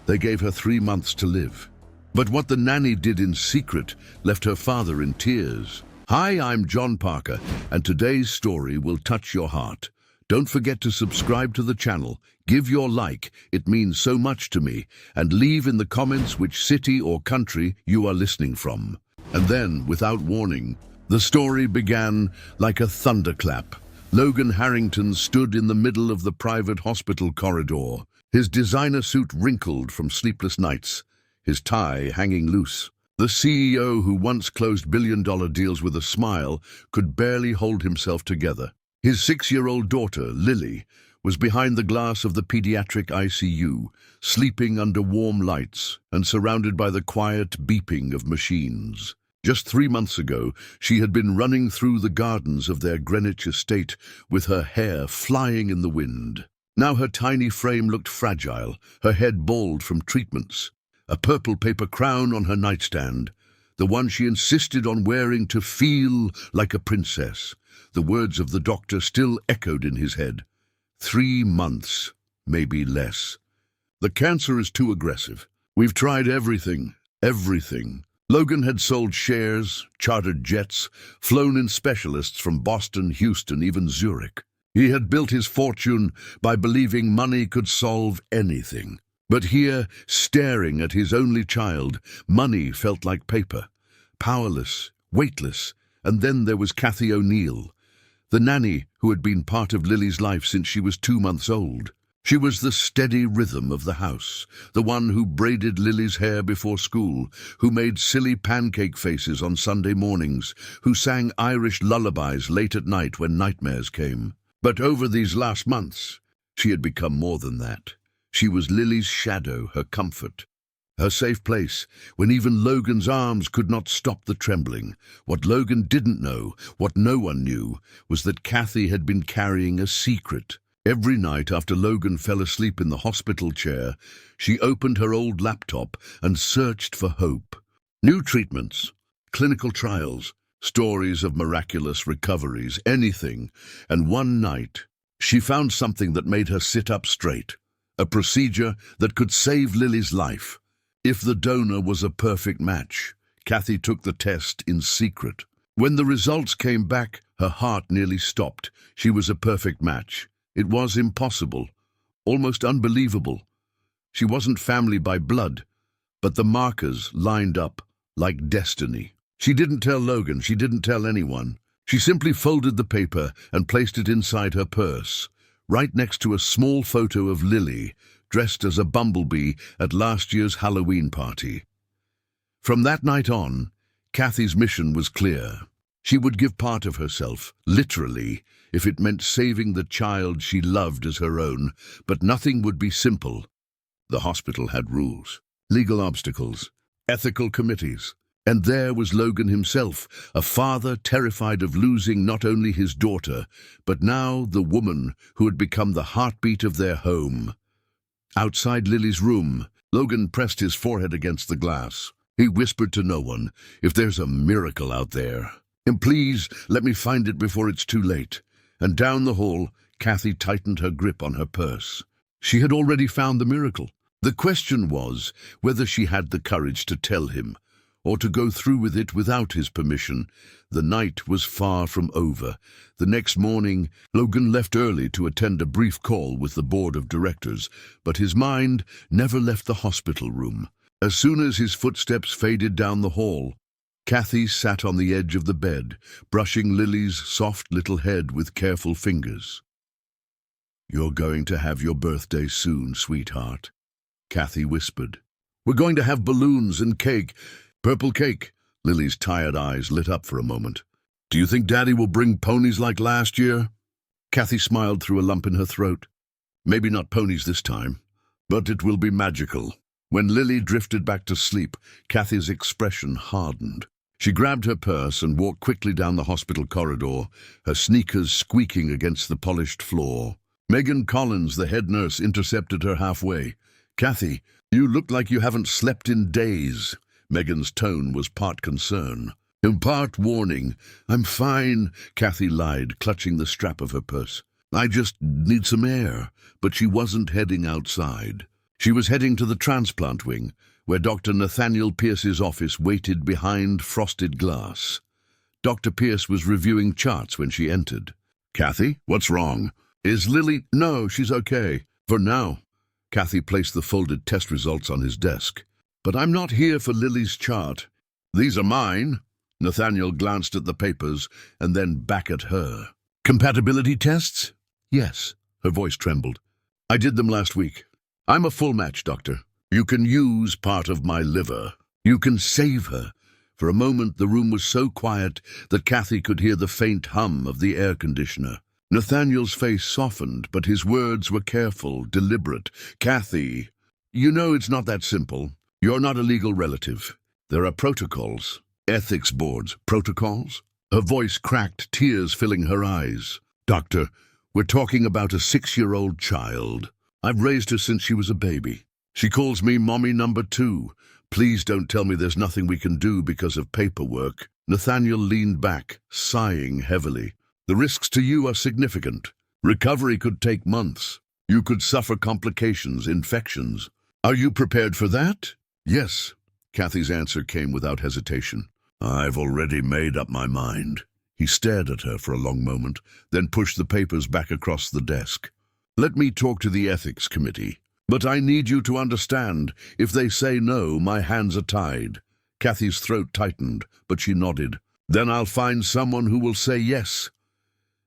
They gave her 3 months to live. But what the nanny did in secret left her father in tears. Hi, I'm John Parker, and today's story will touch your heart. Don't forget to subscribe to the channel, give your like, it means so much to me, and leave in the comments which city or country you are listening from. And then, without warning, the story began like a thunderclap. Logan Harrington stood in the middle of the private hospital corridor, his designer suit wrinkled from sleepless nights, his tie hanging loose. The CEO who once closed billion-dollar deals with a smile could barely hold himself together. His 6-year-old daughter, Lily, was behind the glass of the pediatric ICU, sleeping under warm lights and surrounded by the quiet beeping of machines. Just 3 months ago, she had been running through the gardens of their Greenwich estate with her hair flying in the wind. Now her tiny frame looked fragile, her head bald from treatments, a purple paper crown on her nightstand, the one she insisted on wearing to feel like a princess. The words of the doctor still echoed in his head. 3 months, maybe less. The cancer is too aggressive. We've tried everything, everything. Logan had sold shares, chartered jets, flown in specialists from Boston, Houston, even Zurich. He had built his fortune by believing money could solve anything. But here, staring at his only child, money felt like paper, powerless, weightless. And then there was Kathy O'Neill, the nanny who had been part of Lily's life since she was 2 months old. She was the steady rhythm of the house, the one who braided Lily's hair before school, who made silly pancake faces on Sunday mornings, who sang Irish lullabies late at night when nightmares came. But over these last months, she had become more than that. She was Lily's shadow, her comfort, her safe place, when even Logan's arms could not stop the trembling. What Logan didn't know, what no one knew, was that Kathy had been carrying a secret. Every night after Logan fell asleep in the hospital chair, she opened her old laptop and searched for hope. New treatments, clinical trials, stories of miraculous recoveries, anything. And one night, she found something that made her sit up straight. A procedure that could save Lily's life. If the donor was a perfect match, Kathy took the test in secret. When the results came back, her heart nearly stopped. She was a perfect match. It was impossible, almost unbelievable. She wasn't family by blood, but the markers lined up like destiny. She didn't tell Logan, she didn't tell anyone. She simply folded the paper and placed it inside her purse, right next to a small photo of Lily, dressed as a bumblebee at last year's Halloween party. From that night on, Kathy's mission was clear. She would give part of herself, literally, if it meant saving the child she loved as her own, but nothing would be simple. The hospital had rules, legal obstacles, ethical committees. And there was Logan himself, a father terrified of losing not only his daughter, but now the woman who had become the heartbeat of their home. Outside Lily's room, Logan pressed his forehead against the glass. He whispered to no one, "If there's a miracle out there, and please let me find it before it's too late." And down the hall, Kathy tightened her grip on her purse. She had already found the miracle. The question was whether she had the courage to tell him, or to go through with it without his permission. The night was far from over. The next morning, Logan left early to attend a brief call with the board of directors, but his mind never left the hospital room. As soon as his footsteps faded down the hall, Kathy sat on the edge of the bed, brushing Lily's soft little head with careful fingers. "You're going to have your birthday soon, sweetheart," Kathy whispered. "We're going to have balloons and cake. Purple cake." Lily's tired eyes lit up for a moment. "Do you think Daddy will bring ponies like last year?" Kathy smiled through a lump in her throat. "Maybe not ponies this time, but it will be magical." When Lily drifted back to sleep, Kathy's expression hardened. She grabbed her purse and walked quickly down the hospital corridor, her sneakers squeaking against the polished floor. Megan Collins, the head nurse, intercepted her halfway. "Kathy, you look like you haven't slept in days." Megan's tone was part concern, in part warning. "I'm fine," Kathy lied, clutching the strap of her purse. "I just need some air." But she wasn't heading outside. She was heading to the transplant wing, where Dr. Nathaniel Pierce's office waited behind frosted glass. Dr. Pierce was reviewing charts when she entered. "Kathy, what's wrong? Is Lily—" "No, she's okay. For now." Kathy placed the folded test results on his desk. "But I'm not here for Lily's chart. These are mine." Nathaniel glanced at the papers and then back at her. "Compatibility tests?" "Yes." Her voice trembled. "I did them last week. I'm a full match, doctor. You can use part of my liver. You can save her." For a moment the room was so quiet that Kathy could hear the faint hum of the air conditioner. Nathaniel's face softened, but his words were careful, deliberate. "Kathy, you know it's not that simple. You're not a legal relative. There are protocols. Ethics boards." "Protocols?" Her voice cracked, tears filling her eyes. "Doctor, we're talking about a 6-year-old child. I've raised her since she was a baby. She calls me Mommy number 2. Please don't tell me there's nothing we can do because of paperwork." Nathaniel leaned back, sighing heavily. "The risks to you are significant. Recovery could take months. You could suffer complications, infections. Are you prepared for that?" "Yes." Kathy's answer came without hesitation. "I've already made up my mind." He stared at her for a long moment, then pushed the papers back across the desk. "Let me talk to the ethics committee. But I need you to understand, if they say no, my hands are tied." Kathy's throat tightened, but she nodded. "Then I'll find someone who will say yes."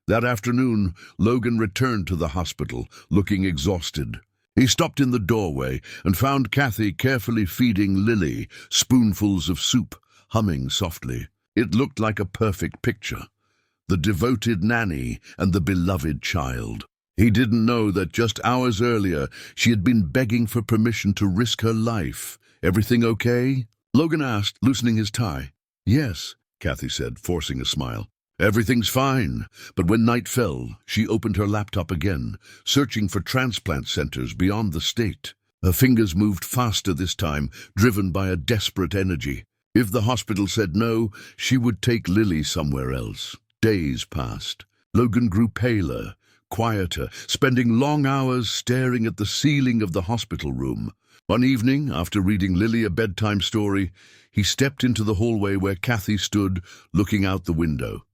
That afternoon, Logan returned to the hospital, looking exhausted. He stopped in the doorway and found Kathy carefully feeding Lily spoonfuls of soup, humming softly. It looked like a perfect picture. The devoted nanny and the beloved child. He didn't know that just hours earlier she had been begging for permission to risk her life. "Everything okay?" Logan asked, loosening his tie. "Yes," Kathy said, forcing a smile. "Everything's fine." But when night fell, she opened her laptop again, searching for transplant centers beyond the state. Her fingers moved faster this time, driven by a desperate energy. If the hospital said no, she would take Lily somewhere else. Days passed. Logan grew paler, quieter, spending long hours staring at the ceiling of the hospital room. One evening, after reading Lily a bedtime story, he stepped into the hallway where Kathy stood, looking out the window.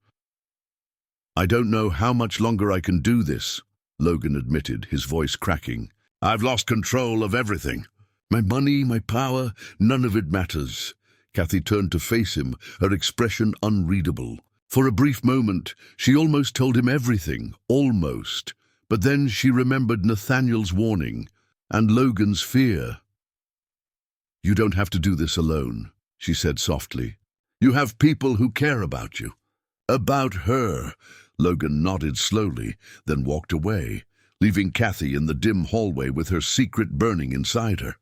"I don't know how much longer I can do this," Logan admitted, his voice cracking. "I've lost control of everything. My money, my power, none of it matters." Kathy turned to face him, her expression unreadable. For a brief moment, she almost told him everything, almost. But then she remembered Nathaniel's warning and Logan's fear. "You don't have to do this alone," she said softly. "You have people who care about you." "About her." Logan nodded slowly, then walked away, leaving Kathy in the dim hallway with her secret burning inside her.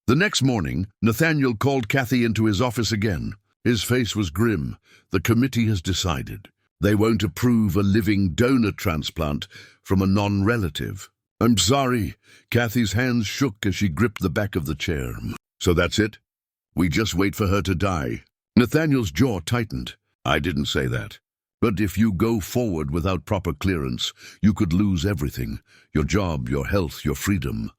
The next morning, Nathaniel called Kathy into his office again. His face was grim. "The committee has decided. They won't approve a living donor transplant from a non-relative." "I'm sorry." Kathy's hands shook as she gripped the back of the chair. "So that's it? We just wait for her to die?" Nathaniel's jaw tightened. "I didn't say that. But if you go forward without proper clearance, you could lose everything. Your job, your health, your freedom."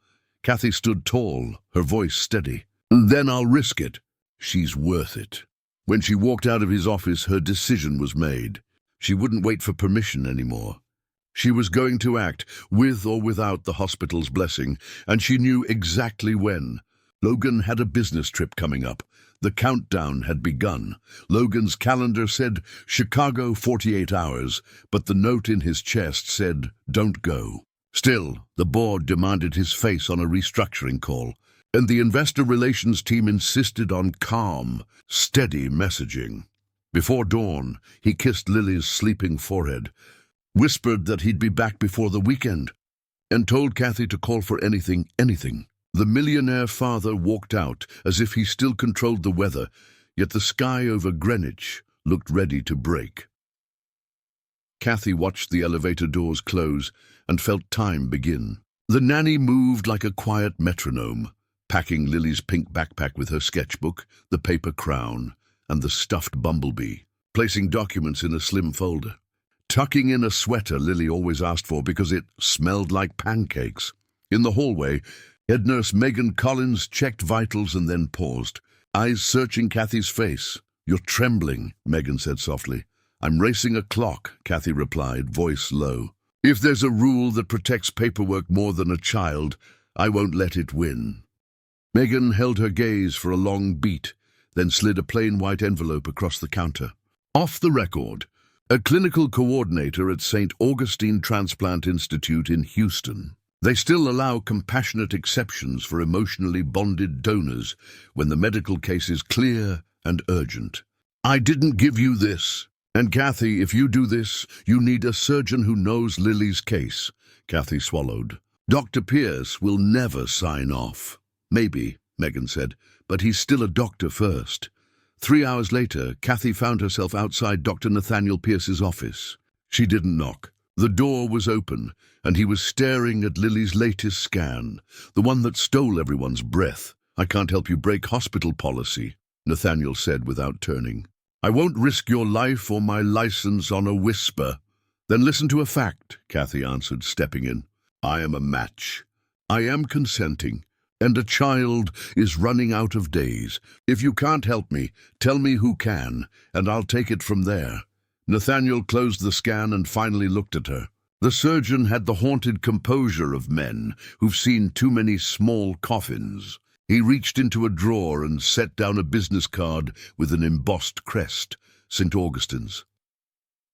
Kathy stood tall, her voice steady. "Then I'll risk it." "She's worth it." When she walked out of his office, her decision was made. She wouldn't wait for permission anymore. She was going to act, with or without the hospital's blessing, and she knew exactly when. Logan had a business trip coming up. The countdown had begun. Logan's calendar said Chicago 48 hours, but the note in his chest said, "Don't go." Still, the board demanded his face on a restructuring call, and the investor relations team insisted on calm, steady messaging. Before dawn, he kissed Lily's sleeping forehead, whispered that he'd be back before the weekend, and told Kathy to call for anything. The millionaire father walked out as if he still controlled the weather, yet the sky over Greenwich looked ready to break. Kathy watched the elevator doors close and felt time begin. The nanny moved like a quiet metronome, packing Lily's pink backpack with her sketchbook, the paper crown, and the stuffed bumblebee, placing documents in a slim folder. Tucking in a sweater Lily always asked for because it smelled like pancakes. In the hallway, head nurse Megan Collins checked vitals and then paused, eyes searching Kathy's face. "You're trembling," Megan said softly. "I'm racing a clock," Kathy replied, voice low. "If there's a rule that protects paperwork more than a child, I won't let it win." Megan held her gaze for a long beat, then slid a plain white envelope across the counter. "Off the record. A clinical coordinator at St. Augustine Transplant Institute in Houston. They still allow compassionate exceptions for emotionally bonded donors when the medical case is clear and urgent. I didn't give you this. And Kathy, if you do this, you need a surgeon who knows Lily's case." Kathy swallowed. "Dr. Pierce will never sign off." "Maybe," Megan said, "but he's still a doctor first." 3 hours later, Kathy found herself outside Dr. Nathaniel Pierce's office. She didn't knock. The door was open, and he was staring at Lily's latest scan, the one that stole everyone's breath. "I can't help you break hospital policy," Nathaniel said without turning. "I won't risk your life or my license on a whisper." "Then listen to a fact," Kathy answered, stepping in. "I am a match. I am consenting, and a child is running out of days. If you can't help me, tell me who can, and I'll take it from there." Nathaniel closed the scan and finally looked at her. The surgeon had the haunted composure of men who've seen too many small coffins. He reached into a drawer and set down a business card with an embossed crest, St. Augustine's.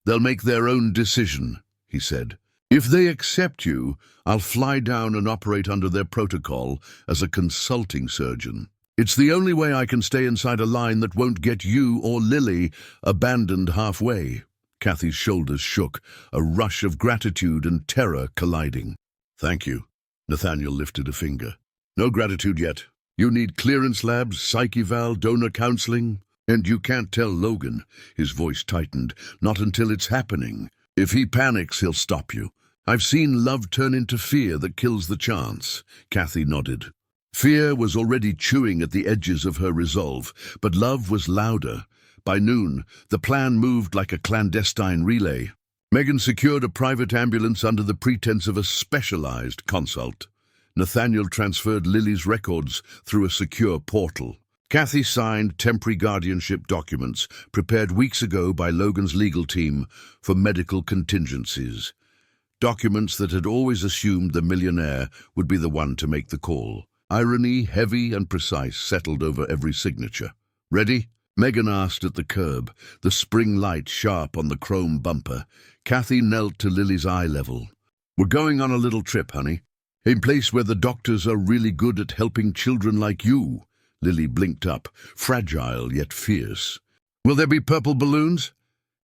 "They'll make their own decision," he said. "If they accept you, I'll fly down and operate under their protocol as a consulting surgeon. It's the only way I can stay inside a line that won't get you or Lily abandoned halfway." Kathy's shoulders shook, a rush of gratitude and terror colliding. "Thank you." Nathaniel lifted a finger. "No gratitude yet. You need clearance labs, psych eval, donor counseling, and you can't tell Logan." His voice tightened. "Not until it's happening. If he panics, he'll stop you. I've seen love turn into fear that kills the chance." Kathy nodded. Fear was already chewing at the edges of her resolve, but love was louder. By noon, the plan moved like a clandestine relay. Megan secured a private ambulance under the pretense of a specialized consult. Nathaniel transferred Lily's records through a secure portal. Kathy signed temporary guardianship documents prepared weeks ago by Logan's legal team for medical contingencies. Documents that had always assumed the millionaire would be the one to make the call. Irony, heavy and precise, settled over every signature. "Ready?" Megan asked at the curb, the spring light sharp on the chrome bumper. Kathy knelt to Lily's eye level. "We're going on a little trip, honey. A place where the doctors are really good at helping children like you." Lily blinked up, fragile yet fierce. "Will there be purple balloons?"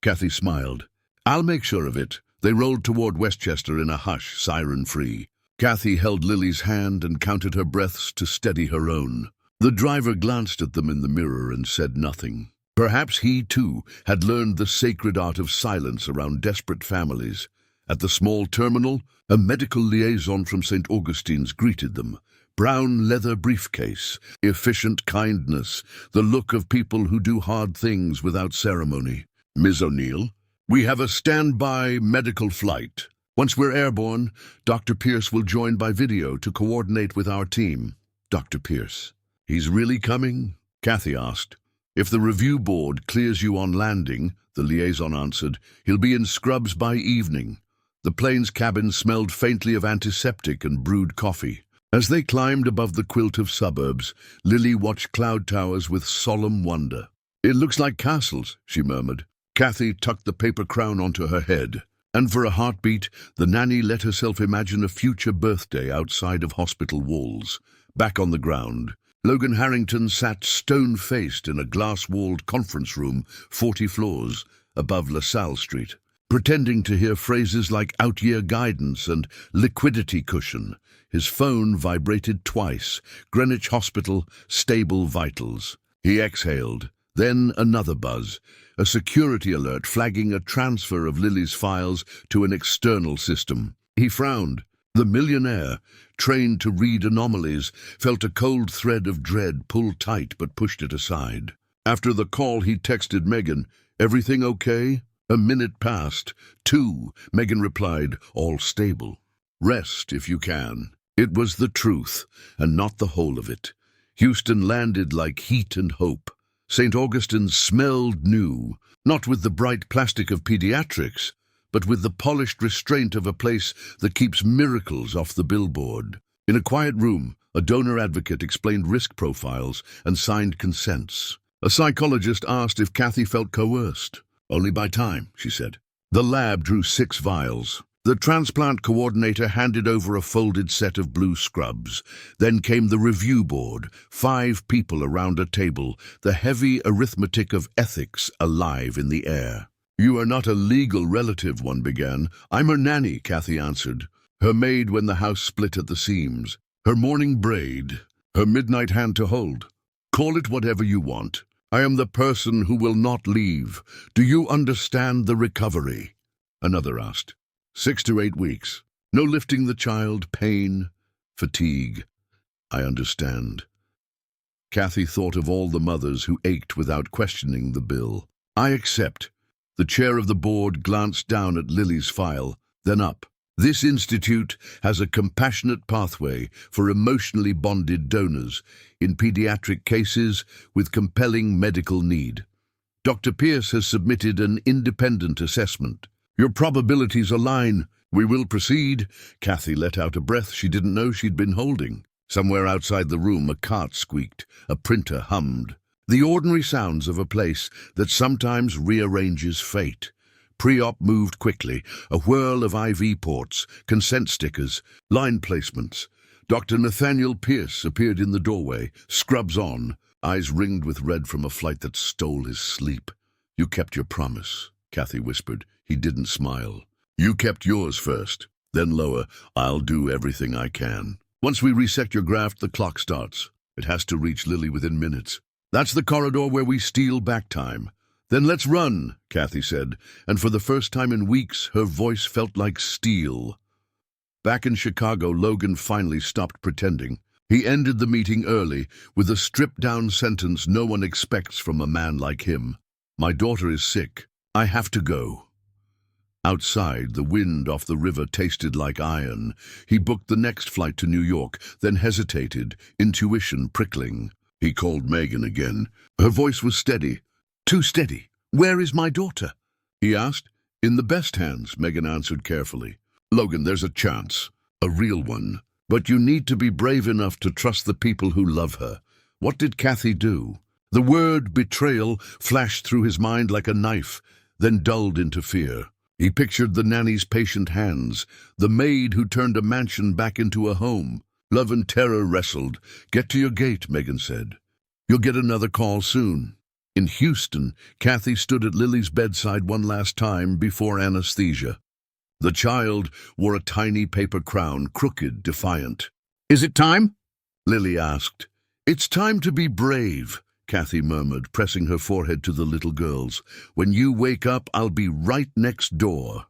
Kathy smiled. "I'll make sure of it." They rolled toward Westchester in a hush, siren-free. Kathy held Lily's hand and counted her breaths to steady her own. The driver glanced at them in the mirror and said nothing. Perhaps he, too, had learned the sacred art of silence around desperate families. At the small terminal, a medical liaison from St. Augustine's greeted them. Brown leather briefcase, efficient kindness, the look of people who do hard things without ceremony. "Ms. O'Neill, we have a standby medical flight. Once we're airborne, Dr. Pierce will join by video to coordinate with our team." "Dr. Pierce? He's really coming?" Kathy asked. "If the review board clears you on landing," the liaison answered, "he'll be in scrubs by evening." The plane's cabin smelled faintly of antiseptic and brewed coffee. As they climbed above the quilt of suburbs, Lily watched cloud towers with solemn wonder. "It looks like castles," she murmured. Kathy tucked the paper crown onto her head. And for a heartbeat, the nanny let herself imagine a future birthday outside of hospital walls. Back on the ground, Logan Harrington sat stone-faced in a glass-walled conference room 40 floors above LaSalle Street, pretending to hear phrases like out-year guidance and liquidity cushion. His phone vibrated twice. Greenwich Hospital, stable vitals. He exhaled. Then another buzz. A security alert flagging a transfer of Lily's files to an external system. He frowned. The millionaire, trained to read anomalies, felt a cold thread of dread pull tight but pushed it aside. After the call, he texted Megan, "Everything okay?" A minute passed. 2. Megan replied, "All stable. Rest if you can." It was the truth, and not the whole of it. Houston landed like heat and hope. St. Augustine smelled new, not with the bright plastic of pediatrics, but with the polished restraint of a place that keeps miracles off the billboard. In a quiet room, a donor advocate explained risk profiles and signed consents. A psychologist asked if Kathy felt coerced. "Only by time," she said. The lab drew 6 vials. The transplant coordinator handed over a folded set of blue scrubs. Then came the review board, 5 people around a table, the heavy arithmetic of ethics alive in the air. "You are not a legal relative," one began. "I'm her nanny," Kathy answered. "Her maid when the house split at the seams. Her morning braid. Her midnight hand to hold. Call it whatever you want. I am the person who will not leave. Do you understand the recovery?" Another asked. 6 to 8 weeks. No lifting the child, pain, fatigue. "I understand." Kathy thought of all the mothers who ached without questioning the bill. "I accept." The chair of the board glanced down at Lily's file, then up. "This institute has a compassionate pathway for emotionally bonded donors in pediatric cases with compelling medical need. Dr. Pierce has submitted an independent assessment. Your probabilities align. We will proceed." Kathy let out a breath she didn't know she'd been holding. Somewhere outside the room, a cart squeaked. A printer hummed. The ordinary sounds of a place that sometimes rearranges fate. Pre-op moved quickly, a whirl of IV ports, consent stickers, line placements. Dr. Nathaniel Pierce appeared in the doorway, scrubs on, eyes ringed with red from a flight that stole his sleep. "You kept your promise," Kathy whispered. He didn't smile. "You kept yours first." Then lower, "I'll do everything I can. Once we resect your graft, the clock starts. It has to reach Lily within minutes. That's the corridor where we steal back time." "Then let's run," Kathy said, and for the first time in weeks, her voice felt like steel. Back in Chicago, Logan finally stopped pretending. He ended the meeting early, with a stripped-down sentence no one expects from a man like him. "My daughter is sick. I have to go." Outside, the wind off the river tasted like iron. He booked the next flight to New York, then hesitated, intuition prickling. He called Megan again. Her voice was steady. "Too steady. Where is my daughter?" he asked. "In the best hands," Megan answered carefully. "Logan, there's a chance. A real one. But you need to be brave enough to trust the people who love her." What did Kathy do? The word betrayal flashed through his mind like a knife, then dulled into fear. He pictured the nanny's patient hands, the maid who turned a mansion back into a home. Love and terror wrestled. "Get to your gate," Megan said. "You'll get another call soon." In Houston, Kathy stood at Lily's bedside one last time before anesthesia. The child wore a tiny paper crown, crooked, defiant. "Is it time?" Lily asked. "It's time to be brave," Kathy murmured, pressing her forehead to the little girl's. "When you wake up, I'll be right next door."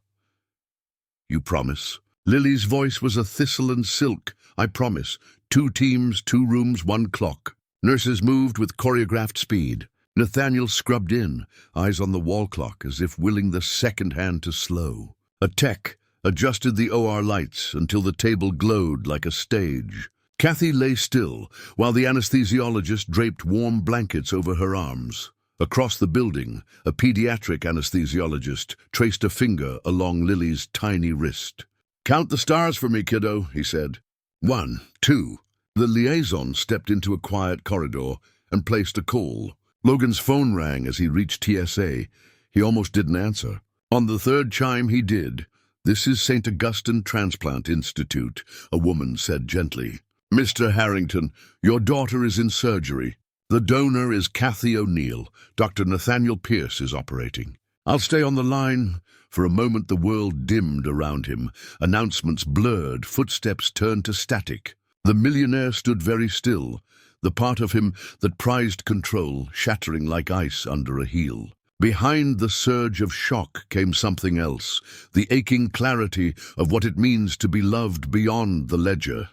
"You promise?" Lily's voice was a thistle and silk. "I promise. 2 teams, 2 rooms, 1 clock." Nurses moved with choreographed speed. Nathaniel scrubbed in, eyes on the wall clock as if willing the second hand to slow. A tech adjusted the OR lights until the table glowed like a stage. Kathy lay still, while the anesthesiologist draped warm blankets over her arms. Across the building, a pediatric anesthesiologist traced a finger along Lily's tiny wrist. "Count the stars for me, kiddo," he said. 1, 2. The liaison stepped into a quiet corridor and placed a call. Logan's phone rang as he reached TSA. He almost didn't answer. On the 3rd chime, he did. "This is St. Augustine Transplant Institute," a woman said gently. "Mr. Harrington, your daughter is in surgery. The donor is Kathy O'Neill. Dr. Nathaniel Pierce is operating." "I'll stay on the line." For a moment the world dimmed around him. Announcements blurred, footsteps turned to static. The millionaire stood very still, the part of him that prized control shattering like ice under a heel. Behind the surge of shock came something else, the aching clarity of what it means to be loved beyond the ledger.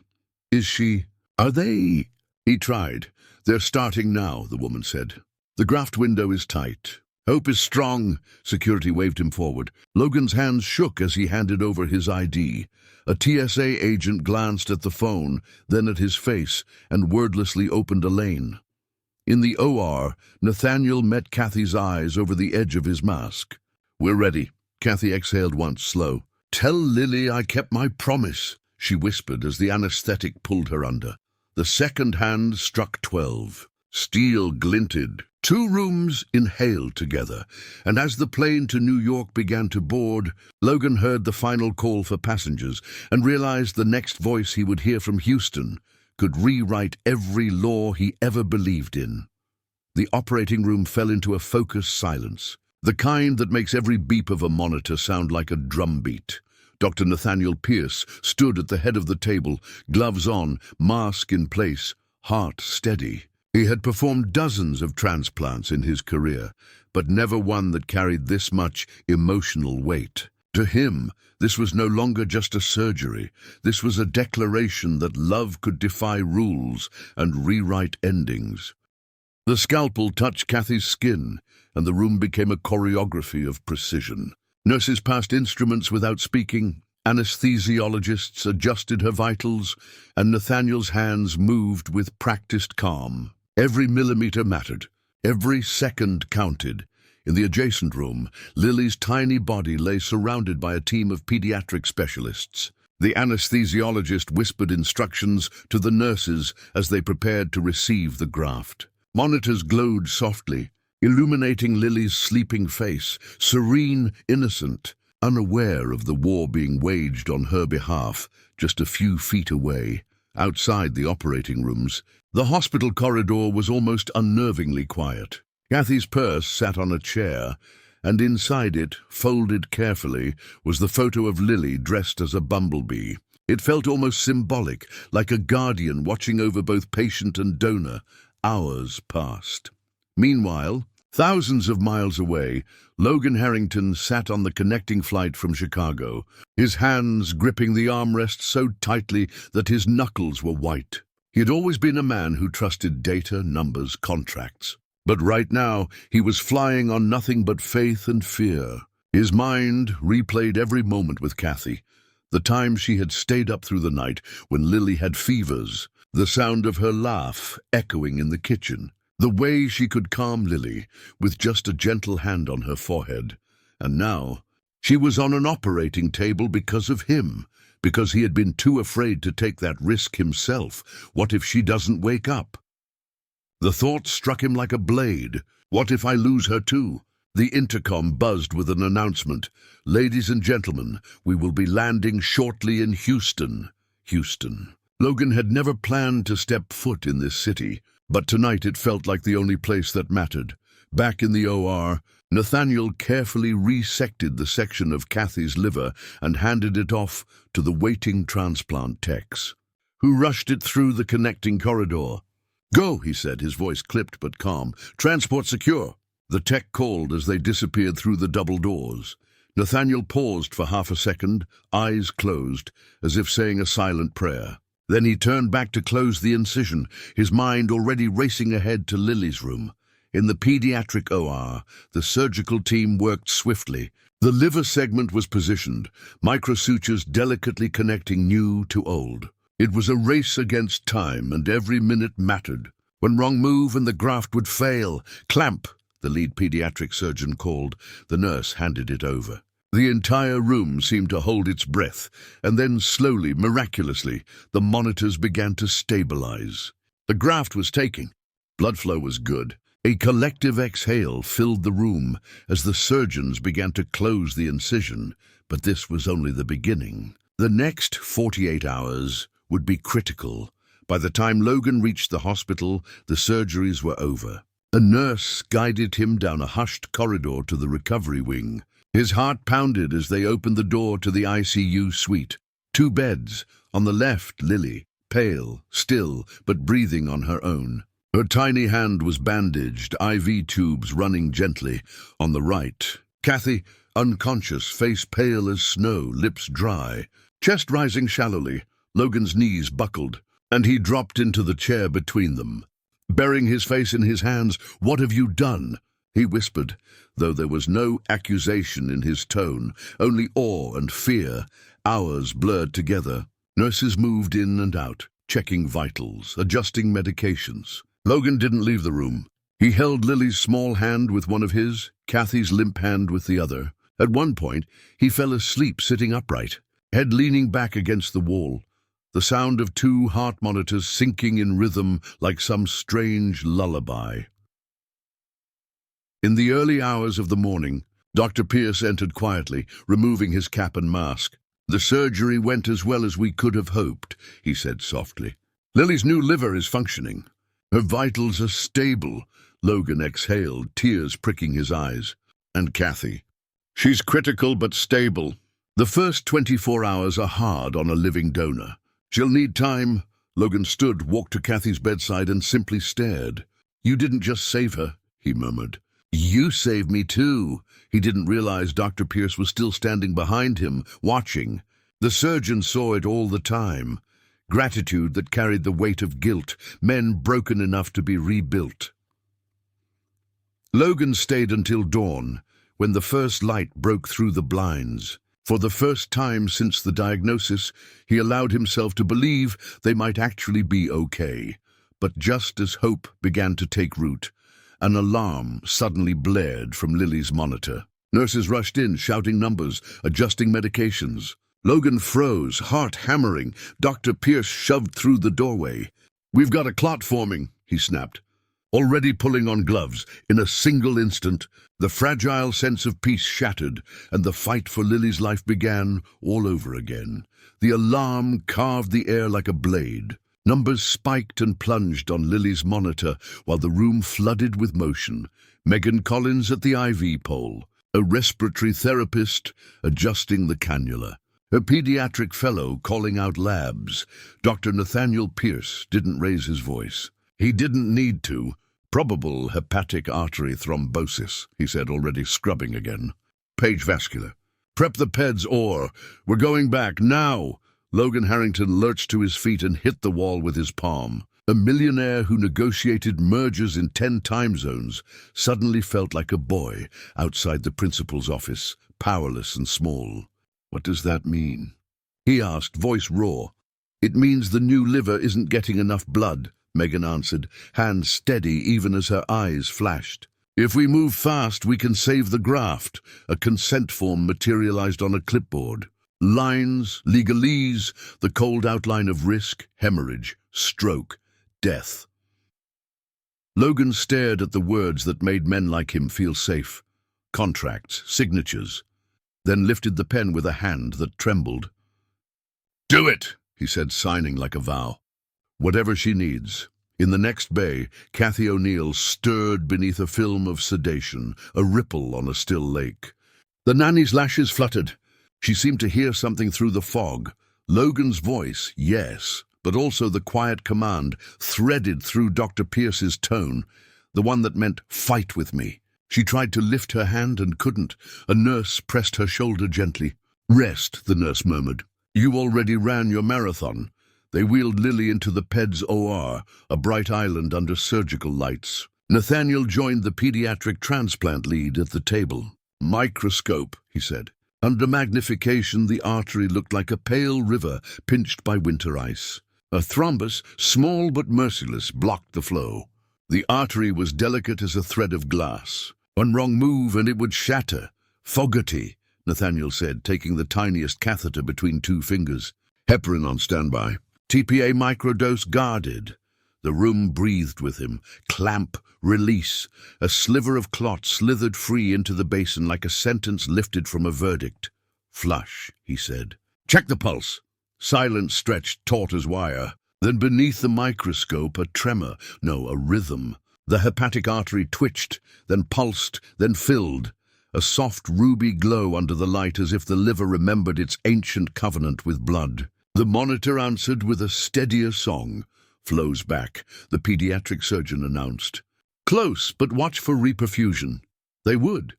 "Is she? Are they?" He tried. "They're starting now," the woman said. "The graft window is tight. Hope is strong. Security waved him forward. Logan's hands shook as he handed over his ID. A TSA agent glanced at the phone, then at his face, and wordlessly opened a lane. In the OR, Nathaniel met Kathy's eyes over the edge of his mask. "We're ready." Kathy exhaled once, slow. "Tell Lily I kept my promise," she whispered as the anesthetic pulled her under. The second hand struck 12. Steel glinted. 2 rooms inhaled together, and as the plane to New York began to board, Logan heard the final call for passengers and realized the next voice he would hear from Houston could rewrite every law he ever believed in. The operating room fell into a focused silence, the kind that makes every beep of a monitor sound like a drumbeat. Dr. Nathaniel Pierce stood at the head of the table, gloves on, mask in place, heart steady. He had performed dozens of transplants in his career, but never one that carried this much emotional weight. To him, this was no longer just a surgery. This was a declaration that love could defy rules and rewrite endings. The scalpel touched Kathy's skin, and the room became a choreography of precision. Nurses passed instruments without speaking, anesthesiologists adjusted her vitals, and Nathaniel's hands moved with practiced calm. Every millimeter mattered. Every second counted. In the adjacent room, Lily's tiny body lay surrounded by a team of pediatric specialists. The anesthesiologist whispered instructions to the nurses as they prepared to receive the graft. Monitors glowed softly, illuminating Lily's sleeping face, serene, innocent, unaware of the war being waged on her behalf, just a few feet away. Outside the operating rooms, the hospital corridor was almost unnervingly quiet. Kathy's purse sat on a chair, and inside it, folded carefully, was the photo of Lily dressed as a bumblebee. It felt almost symbolic, like a guardian watching over both patient and donor. Hours passed. Meanwhile, thousands of miles away, Logan Harrington sat on the connecting flight from Chicago, his hands gripping the armrest so tightly that his knuckles were white. He had always been a man who trusted data, numbers, contracts. But right now, he was flying on nothing but faith and fear. His mind replayed every moment with Kathy, the time she had stayed up through the night when Lily had fevers, the sound of her laugh echoing in the kitchen, the way she could calm Lily with just a gentle hand on her forehead. And now, she was on an operating table because of him, because he had been too afraid to take that risk himself. What if she doesn't wake up? The thought struck him like a blade. What if I lose her too? The intercom buzzed with an announcement. "Ladies and gentlemen, we will be landing shortly in Houston." Houston. Logan had never planned to step foot in this city, but tonight it felt like the only place that mattered. Back in the OR, Nathaniel carefully resected the section of Kathy's liver and handed it off to the waiting transplant techs, who rushed it through the connecting corridor. "Go," he said, his voice clipped but calm. "Transport secure." The tech called as they disappeared through the double doors. Nathaniel paused for half a second, eyes closed, as if saying a silent prayer. Then he turned back to close the incision, his mind already racing ahead to Lily's room. In the pediatric OR, the surgical team worked swiftly. The liver segment was positioned, microsutures delicately connecting new to old. It was a race against time, and every minute mattered. One wrong move and the graft would fail. "Clamp," the lead pediatric surgeon called. The nurse handed it over. The entire room seemed to hold its breath, and then slowly, miraculously, the monitors began to stabilize. The graft was taking. Blood flow was good. A collective exhale filled the room as the surgeons began to close the incision, but this was only the beginning. The next 48 hours would be critical. By the time Logan reached the hospital, the surgeries were over. A nurse guided him down a hushed corridor to the recovery wing. His heart pounded as they opened the door to the ICU suite. 2 beds. On the left, Lily, pale, still, but breathing on her own. Her tiny hand was bandaged, IV tubes running gently. On the right, Kathy, unconscious, face pale as snow, lips dry, chest rising shallowly. Logan's knees buckled, and he dropped into the chair between them. Burying his face in his hands, "What have you done?" he whispered, though there was no accusation in his tone, only awe and fear. Hours blurred together. Nurses moved in and out, checking vitals, adjusting medications. Logan didn't leave the room. He held Lily's small hand with one of his, Kathy's limp hand with the other. At one point, he fell asleep sitting upright, head leaning back against the wall, the sound of 2 heart monitors syncing in rhythm like some strange lullaby. In the early hours of the morning, Dr. Pierce entered quietly, removing his cap and mask. "The surgery went as well as we could have hoped," he said softly. "Lily's new liver is functioning. Her vitals are stable." Logan exhaled, tears pricking his eyes. "And Kathy? She's critical but stable. The first 24 hours are hard on a living donor. She'll need time." Logan stood, walked to Kathy's bedside and simply stared. "You didn't just save her," he murmured. "You saved me too." He didn't realize Dr. Pierce was still standing behind him, watching. The surgeon saw it all the time. Gratitude that carried the weight of guilt, men broken enough to be rebuilt. Logan stayed until dawn, when the first light broke through the blinds. For the first time since the diagnosis, he allowed himself to believe they might actually be okay. But just as hope began to take root, an alarm suddenly blared from Lily's monitor. Nurses rushed in, shouting numbers, adjusting medications. Logan froze, heart hammering. Dr. Pierce shoved through the doorway. "We've got a clot forming," he snapped, already pulling on gloves. In a single instant, the fragile sense of peace shattered, and the fight for Lily's life began all over again. The alarm carved the air like a blade. Numbers spiked and plunged on Lily's monitor while the room flooded with motion. Megan Collins at the IV pole, a respiratory therapist adjusting the cannula, a pediatric fellow calling out labs. Dr. Nathaniel Pierce didn't raise his voice. He didn't need to. "Probable hepatic artery thrombosis," he said, already scrubbing again. "Page vascular. Prep the peds or we're going back now." Logan Harrington lurched to his feet and hit the wall with his palm. A millionaire who negotiated mergers in 10 time zones suddenly felt like a boy outside the principal's office, powerless and small. "What does that mean?" he asked, voice raw. "It means the new liver isn't getting enough blood," Megan answered, hands steady even as her eyes flashed. "If we move fast, we can save the graft." A consent form materialized on a clipboard. Lines, legalese, the cold outline of risk, hemorrhage, stroke, death. Logan stared at the words that made men like him feel safe. Contracts, signatures. Then lifted the pen with a hand that trembled. "Do it," he said, signing like a vow. "Whatever she needs." In the next bay, Kathy O'Neill stirred beneath a film of sedation, a ripple on a still lake. The nanny's lashes fluttered. She seemed to hear something through the fog. Logan's voice, yes, but also the quiet command threaded through Dr. Pierce's tone, the one that meant, "Fight with me." She tried to lift her hand and couldn't. A nurse pressed her shoulder gently. "Rest," the nurse murmured. "You already ran your marathon." They wheeled Lily into the PED's OR, a bright island under surgical lights. Nathaniel joined the pediatric transplant lead at the table. "Microscope," he said. Under magnification, the artery looked like a pale river pinched by winter ice. A thrombus, small but merciless, blocked the flow. The artery was delicate as a thread of glass. One wrong move and it would shatter. "Fogarty," Nathaniel said, taking the tiniest catheter between 2 fingers. "Heparin on standby. TPA microdose guarded." The room breathed with him. Clamp, release. A sliver of clot slithered free into the basin like a sentence lifted from a verdict. "Flush," he said. "Check the pulse." Silence stretched taut as wire. Then beneath the microscope, a tremor, no, a rhythm. The hepatic artery twitched, then pulsed, then filled. A soft ruby glow under the light as if the liver remembered its ancient covenant with blood. The monitor answered with a steadier song. "Flows back," the pediatric surgeon announced. "Close, but watch for reperfusion." They would.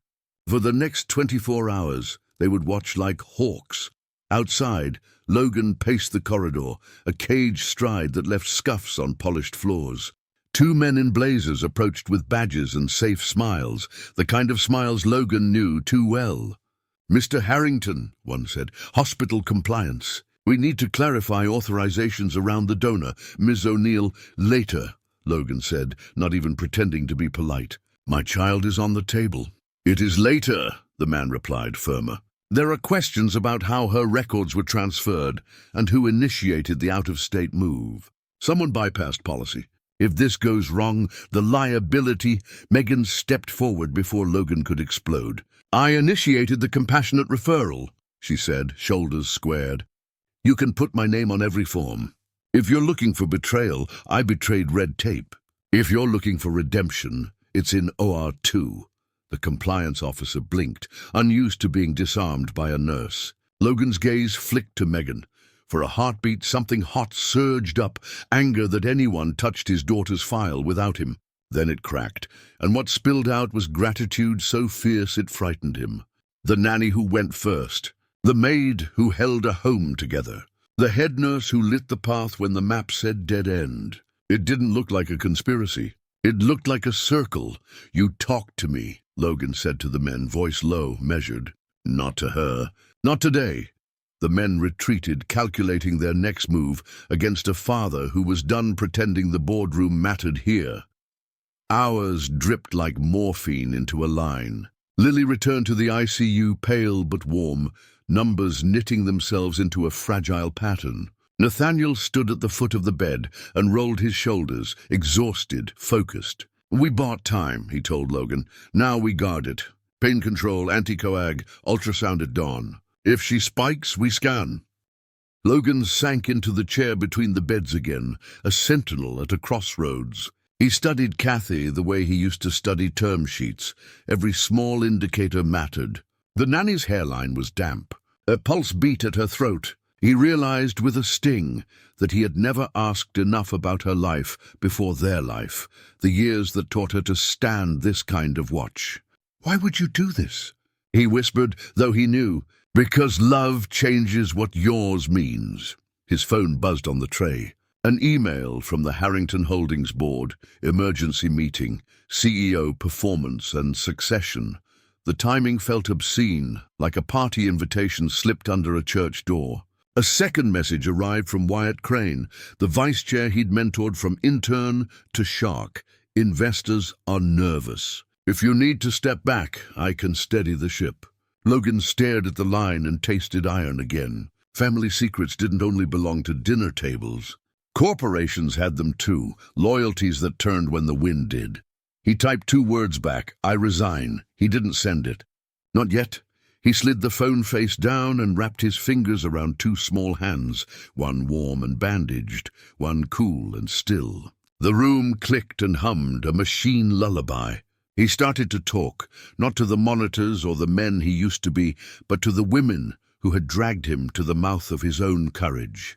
For the next 24 hours, they would watch like hawks. Outside, Logan paced the corridor, a cage stride that left scuffs on polished floors. Two men in blazers approached with badges and safe smiles, the kind of smiles Logan knew too well. "Mr. Harrington," one said, "hospital compliance. We need to clarify authorizations around the donor. Ms. O'Neill, later," Logan said, not even pretending to be polite. "My child is on the table." "It is later," the man replied, firmer. "There are questions about how her records were transferred and who initiated the out-of-state move. Someone bypassed policy. If this goes wrong, the liability—" Megan stepped forward before Logan could explode. "I initiated the compassionate referral," she said, shoulders squared. "You can put my name on every form. If you're looking for betrayal, I betrayed red tape. If you're looking for redemption, it's in OR 2. The compliance officer blinked, unused to being disarmed by a nurse. Logan's gaze flicked to Megan. For a heartbeat, something hot surged up, anger that anyone touched his daughter's file without him. Then it cracked, and what spilled out was gratitude so fierce it frightened him. The nanny who went first, the maid who held a home together, the head nurse who lit the path when the map said dead end. It didn't look like a conspiracy. It looked like a circle. "You talk to me," Logan said to the men, voice low, measured. "Not to her. Not today." The men retreated, calculating their next move against a father who was done pretending the boardroom mattered here. Hours dripped like morphine into a line. Lily returned to the ICU, pale but warm, numbers knitting themselves into a fragile pattern. Nathaniel stood at the foot of the bed and rolled his shoulders, exhausted, focused. "We bought time," he told Logan. "Now we guard it. Pain control, anticoag, ultrasound at dawn. If she spikes, we scan." Logan sank into the chair between the beds again, a sentinel at a crossroads. He studied Kathy the way he used to study term sheets. Every small indicator mattered. The nanny's hairline was damp. Her pulse beat at her throat. He realized with a sting that he had never asked enough about her life before their life, the years that taught her to stand this kind of watch. "Why would you do this?" he whispered, though he knew. "Because love changes what yours means." His phone buzzed on the tray. An email from the Harrington Holdings Board, emergency meeting, CEO performance and succession. The timing felt obscene, like a party invitation slipped under a church door. A second message arrived from Wyatt Crane, the vice chair he'd mentored from intern to shark. "Investors are nervous. If you need to step back, I can steady the ship." Logan stared at the line and tasted iron again. Family secrets didn't only belong to dinner tables. Corporations had them too, loyalties that turned when the wind did. He typed 2 words back, "I resign." He didn't send it. Not yet. He slid the phone face down and wrapped his fingers around 2 small hands, one warm and bandaged, one cool and still. The room clicked and hummed, a machine lullaby. He started to talk, not to the monitors or the men he used to be, but to the women who had dragged him to the mouth of his own courage.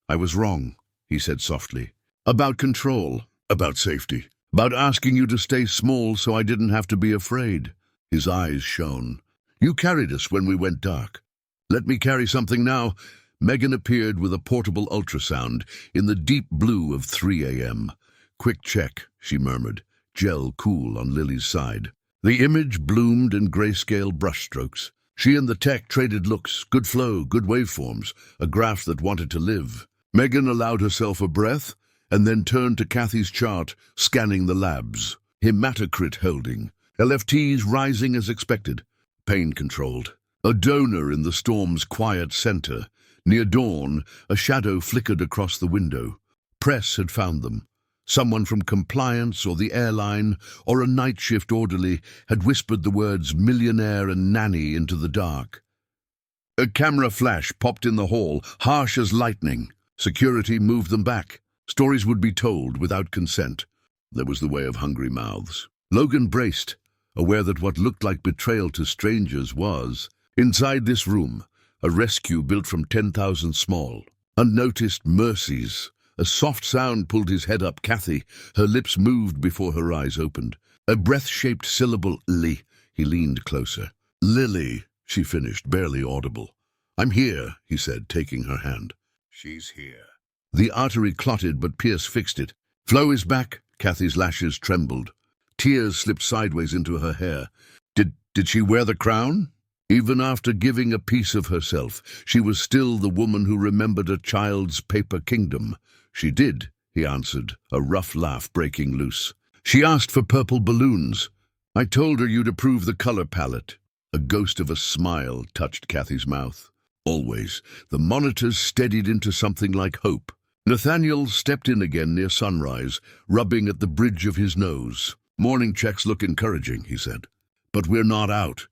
"I was wrong," he said softly. "About control, about safety, about asking you to stay small so I didn't have to be afraid." His eyes shone. "You carried us when we went dark. Let me carry something now." Megan appeared with a portable ultrasound in the deep blue of 3 a.m. "Quick check," she murmured. Gel cool on Lily's side. The image bloomed in grayscale brushstrokes. She and the tech traded looks, good flow, good waveforms, a graph that wanted to live. Megan allowed herself a breath, and then turned to Kathy's chart, scanning the labs. Hematocrit holding, LFTs rising as expected, pain controlled. A donor in the storm's quiet center. Near dawn, a shadow flickered across the window. Press had found them. Someone from compliance or the airline or a night shift orderly had whispered the words Millionaire and Nanny into the dark. A camera flash popped in the hall, harsh as lightning. Security moved them back. Stories would be told without consent. There was the way of hungry mouths. Logan braced, aware that what looked like betrayal to strangers was, inside this room, a rescue built from 10,000 small, unnoticed mercies. A soft sound pulled his head up. Kathy, her lips moved before her eyes opened. A breath-shaped syllable, "Li." He leaned closer. "Lily," she finished, barely audible. "I'm here," he said, taking her hand. "She's here." The artery clotted, but Pierce fixed it. Flo is back. Kathy's lashes trembled. Tears slipped sideways into her hair. Did she wear the crown? Even after giving a piece of herself, she was still the woman who remembered a child's paper kingdom. She did, he answered, a rough laugh breaking loose. She asked for purple balloons. I told her you'd approve the color palette. A ghost of a smile touched Kathy's mouth. Always, the monitors steadied into something like hope. Nathaniel stepped in again near sunrise, rubbing at the bridge of his nose. Morning checks look encouraging, he said. But we're not out.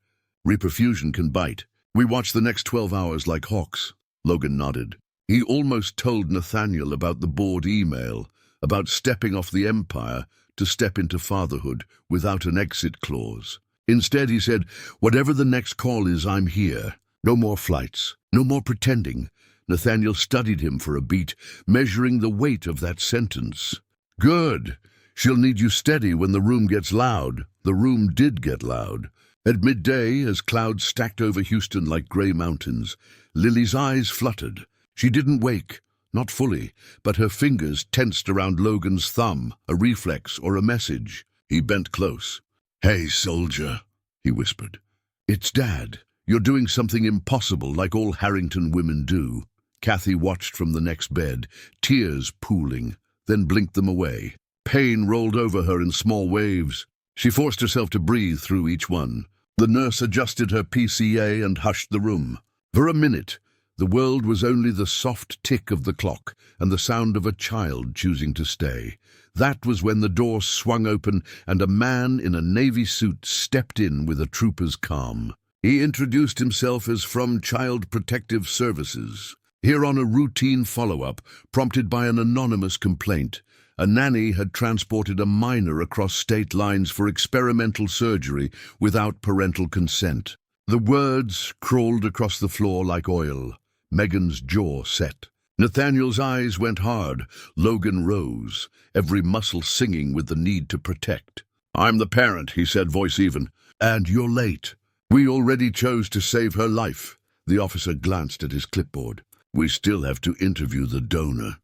Reperfusion can bite. We watch the next 12 hours like hawks. Logan nodded. He almost told Nathaniel about the board email, about stepping off the empire to step into fatherhood without an exit clause. Instead, he said, whatever the next call is, I'm here. No more flights. No more pretending. Nathaniel studied him for a beat, measuring the weight of that sentence. Good. She'll need you steady when the room gets loud. The room did get loud. At midday, as clouds stacked over Houston like gray mountains, Lily's eyes fluttered. She didn't wake, not fully, but her fingers tensed around Logan's thumb, a reflex or a message. He bent close. Hey, soldier, he whispered. It's Dad. You're doing something impossible like all Harrington women do. Kathy watched from the next bed, tears pooling, then blinked them away. Pain rolled over her in small waves. She forced herself to breathe through each one. The nurse adjusted her PCA and hushed the room. For a minute, the world was only the soft tick of the clock and the sound of a child choosing to stay. That was when the door swung open and a man in a navy suit stepped in with a trooper's calm. He introduced himself as from Child Protective Services. Here on a routine follow-up, prompted by an anonymous complaint, a nanny had transported a minor across state lines for experimental surgery without parental consent. The words crawled across the floor like oil. Megan's jaw set. Nathaniel's eyes went hard. Logan rose, every muscle singing with the need to protect. I'm the parent, he said, voice even. And you're late. We already chose to save her life. The officer glanced at his clipboard. We still have to interview the donor.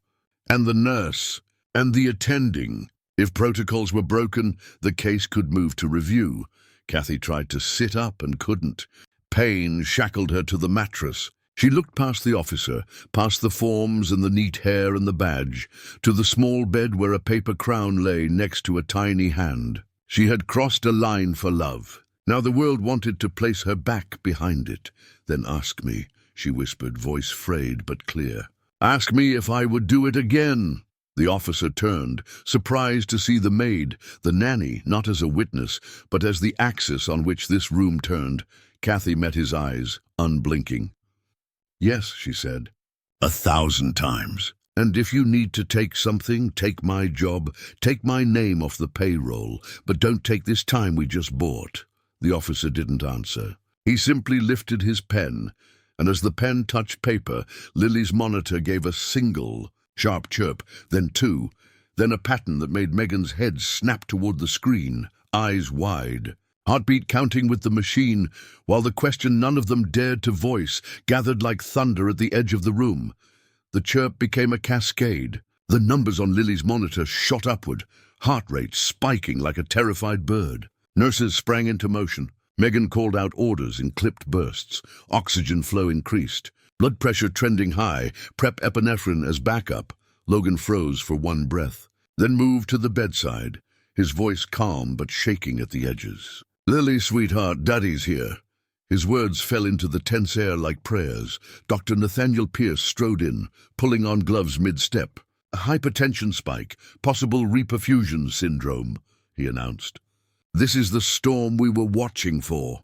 And the nurse. And the attending. If protocols were broken, the case could move to review. Kathy tried to sit up and couldn't. Pain shackled her to the mattress. She looked past the officer, past the forms and the neat hair and the badge, to the small bed where a paper crown lay next to a tiny hand. She had crossed a line for love. Now the world wanted to place her back behind it. Then ask me, she whispered, voice frayed but clear. Ask me if I would do it again. The officer turned, surprised to see the maid, the nanny, not as a witness, but as the axis on which this room turned. Kathy met his eyes, unblinking. Yes, she said. 1,000 times. And if you need to take something, take my job, take my name off the payroll, but don't take this time we just bought. The officer didn't answer. He simply lifted his pen, and as the pen touched paper, Lily's monitor gave a single, sharp chirp, then two, then a pattern that made Megan's head snap toward the screen, eyes wide. Heartbeat counting with the machine, while the question none of them dared to voice gathered like thunder at the edge of the room. The chirp became a cascade. The numbers on Lily's monitor shot upward, heart rate spiking like a terrified bird. Nurses sprang into motion. Megan called out orders in clipped bursts. Oxygen flow increased. Blood pressure trending high, prep epinephrine as backup. Logan froze for one breath, then moved to the bedside, his voice calm but shaking at the edges. Lily, sweetheart, Daddy's here. His words fell into the tense air like prayers. Dr. Nathaniel Pierce strode in, pulling on gloves mid-step. A hypertension spike, possible reperfusion syndrome, he announced. This is the storm we were watching for.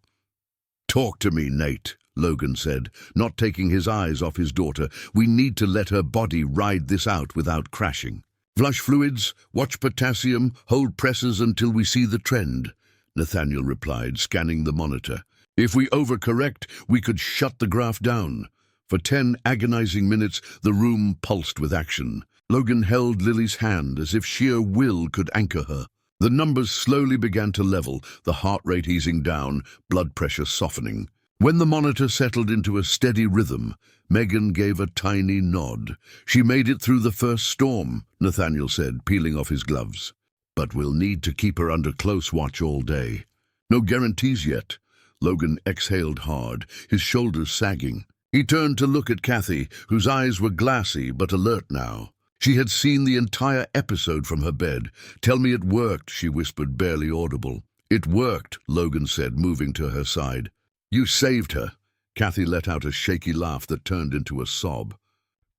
Talk to me, Nate, Logan said, not taking his eyes off his daughter. We need to let her body ride this out without crashing. Flush fluids, watch potassium, hold presses until we see the trend, Nathaniel replied, scanning the monitor. If we overcorrect, we could shut the graph down. For 10 agonizing minutes, the room pulsed with action. Logan held Lily's hand as if sheer will could anchor her. The numbers slowly began to level, the heart rate easing down, blood pressure softening. When the monitor settled into a steady rhythm, Megan gave a tiny nod. "She made it through the first storm," Nathaniel said, peeling off his gloves. "But we'll need to keep her under close watch all day." "No guarantees yet." Logan exhaled hard, his shoulders sagging. He turned to look at Kathy, whose eyes were glassy but alert now. She had seen the entire episode from her bed. "Tell me it worked," she whispered, barely audible. "It worked," Logan said, moving to her side. "You saved her." Kathy let out a shaky laugh that turned into a sob.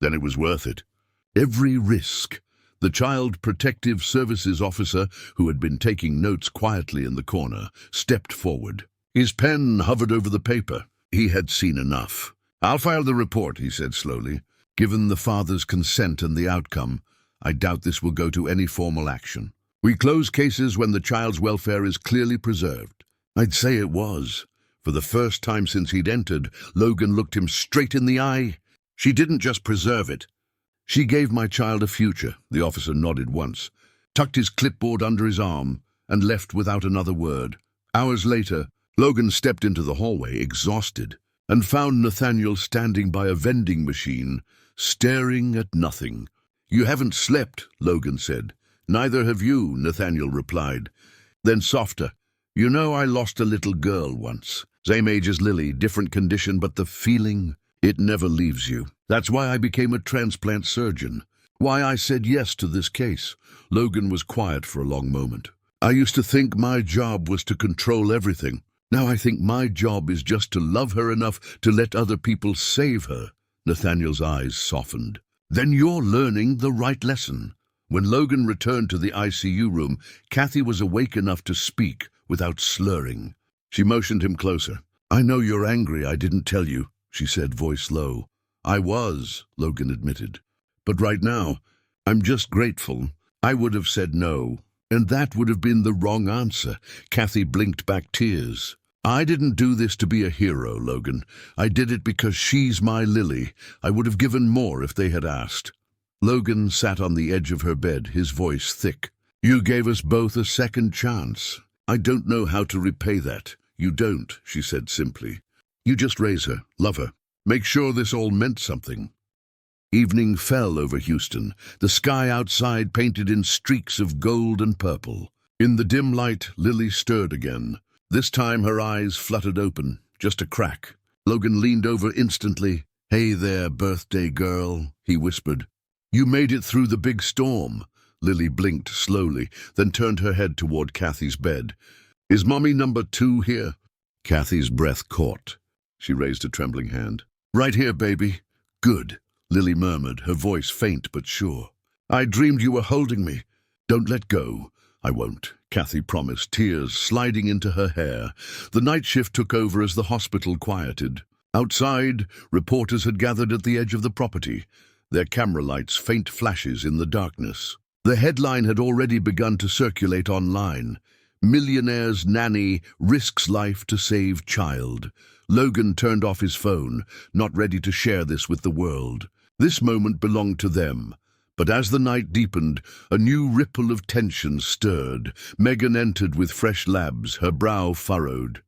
"Then it was worth it." Every risk. The Child Protective Services officer, who had been taking notes quietly in the corner, stepped forward. His pen hovered over the paper. He had seen enough. "I'll file the report," he said slowly. "Given the father's consent and the outcome, I doubt this will go to any formal action. We close cases when the child's welfare is clearly preserved." I'd say it was. For the first time since he'd entered, Logan looked him straight in the eye. "She didn't just preserve it. She gave my child a future," the officer nodded once, tucked his clipboard under his arm, and left without another word. Hours later, Logan stepped into the hallway, exhausted, and found Nathaniel standing by a vending machine, staring at nothing. "You haven't slept," Logan said. "Neither have you," Nathaniel replied. Then softer, "You know, I lost a little girl once. Same age as Lily, different condition, but the feeling, it never leaves you. That's why I became a transplant surgeon. Why I said yes to this case." Logan was quiet for a long moment. "I used to think my job was to control everything. Now I think my job is just to love her enough to let other people save her." Nathaniel's eyes softened. "Then you're learning the right lesson." When Logan returned to the ICU room, Kathy was awake enough to speak without slurring. She motioned him closer. "I know you're angry I didn't tell you," she said, voice low. "I was," Logan admitted. "But right now, I'm just grateful. I would have said no, and that would have been the wrong answer." Kathy blinked back tears. "I didn't do this to be a hero, Logan. I did it because she's my Lily. I would have given more if they had asked." Logan sat on the edge of her bed, his voice thick. "You gave us both a second chance. I don't know how to repay that." "You don't," she said simply. "You just raise her, love her. Make sure this all meant something." Evening fell over Houston, the sky outside painted in streaks of gold and purple. In the dim light, Lily stirred again. This time her eyes fluttered open, just a crack. Logan leaned over instantly. "Hey there, birthday girl," he whispered. "You made it through the big storm." Lily blinked slowly, then turned her head toward Kathy's bed. "Is Mommy number 2 here?" Kathy's breath caught. She raised a trembling hand. "Right here, baby." "Good," Lily murmured, her voice faint but sure. "I dreamed you were holding me." "Don't let go." "I won't," Kathy promised, tears sliding into her hair. The night shift took over as the hospital quieted. Outside, reporters had gathered at the edge of the property, their camera lights faint flashes in the darkness. The headline had already begun to circulate online. "Millionaire's nanny risks life to save child." Logan turned off his phone, not ready to share this with the world. This moment belonged to them. But as the night deepened, a new ripple of tension stirred. Megan entered with fresh labs, her brow furrowed.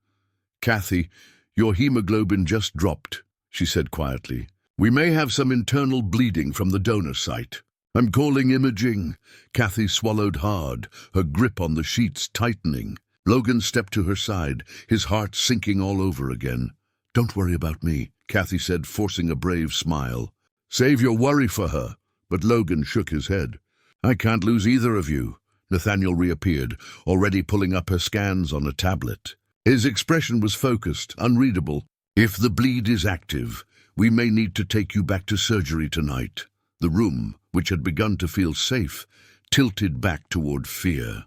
"Kathy, your hemoglobin just dropped," she said quietly. "We may have some internal bleeding from the donor site." "I'm calling imaging." Kathy swallowed hard, her grip on the sheets tightening. Logan stepped to her side, his heart sinking all over again. "Don't worry about me," Kathy said, forcing a brave smile. "Save your worry for her." But Logan shook his head. "I can't lose either of you." Nathaniel reappeared, already pulling up her scans on a tablet. His expression was focused, unreadable. "If the bleed is active, we may need to take you back to surgery tonight." The room, which had begun to feel safe, tilted back toward fear.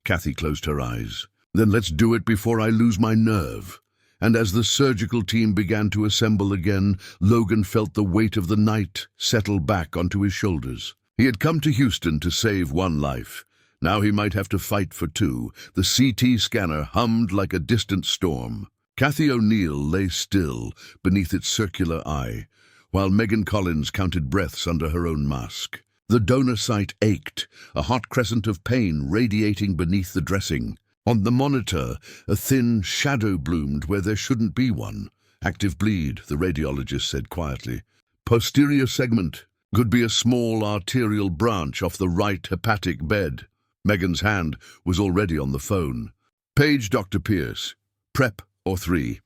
Kathy closed her eyes. "Then let's do it before I lose my nerve." And as the surgical team began to assemble again, Logan felt the weight of the night settle back onto his shoulders. He had come to Houston to save one life. Now he might have to fight for 2. The CT scanner hummed like a distant storm. Kathy O'Neill lay still beneath its circular eye, while Megan Collins counted breaths under her own mask. The donor site ached, a hot crescent of pain radiating beneath the dressing. On the monitor, a thin shadow bloomed where there shouldn't be one. Active bleed, the radiologist said quietly. Posterior segment. Could be a small arterial branch off the right hepatic bed. Megan's hand was already on the phone. Page Dr. Pierce. Prep or 3.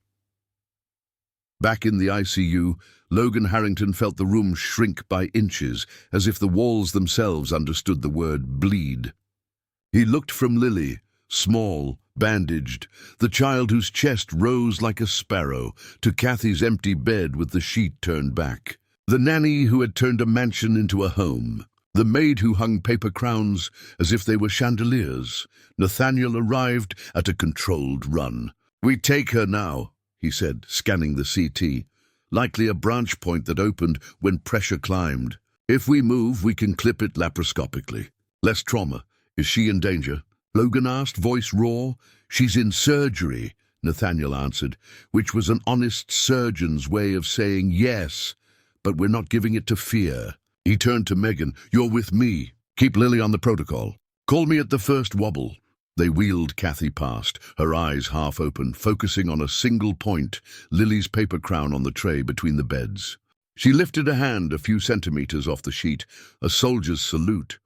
Back in the ICU, Logan Harrington felt the room shrink by inches, as if the walls themselves understood the word bleed. He looked from Lily, small, bandaged, the child whose chest rose like a sparrow, to Kathy's empty bed with the sheet turned back. The nanny who had turned a mansion into a home. The maid who hung paper crowns as if they were chandeliers. Nathaniel arrived at a controlled run. "We take her now," he said, scanning the CT. "Likely a branch point that opened when pressure climbed. If we move, we can clip it laparoscopically. Less trauma. Is she in danger?" Logan asked, voice raw. "She's in surgery," Nathaniel answered, which was an honest surgeon's way of saying yes, but we're not giving it to fear. He turned to Megan. "You're with me. Keep Lily on the protocol. Call me at the first wobble." They wheeled Kathy past, her eyes half open, focusing on a single point, Lily's paper crown on the tray between the beds. She lifted a hand a few centimeters off the sheet, a soldier's salute.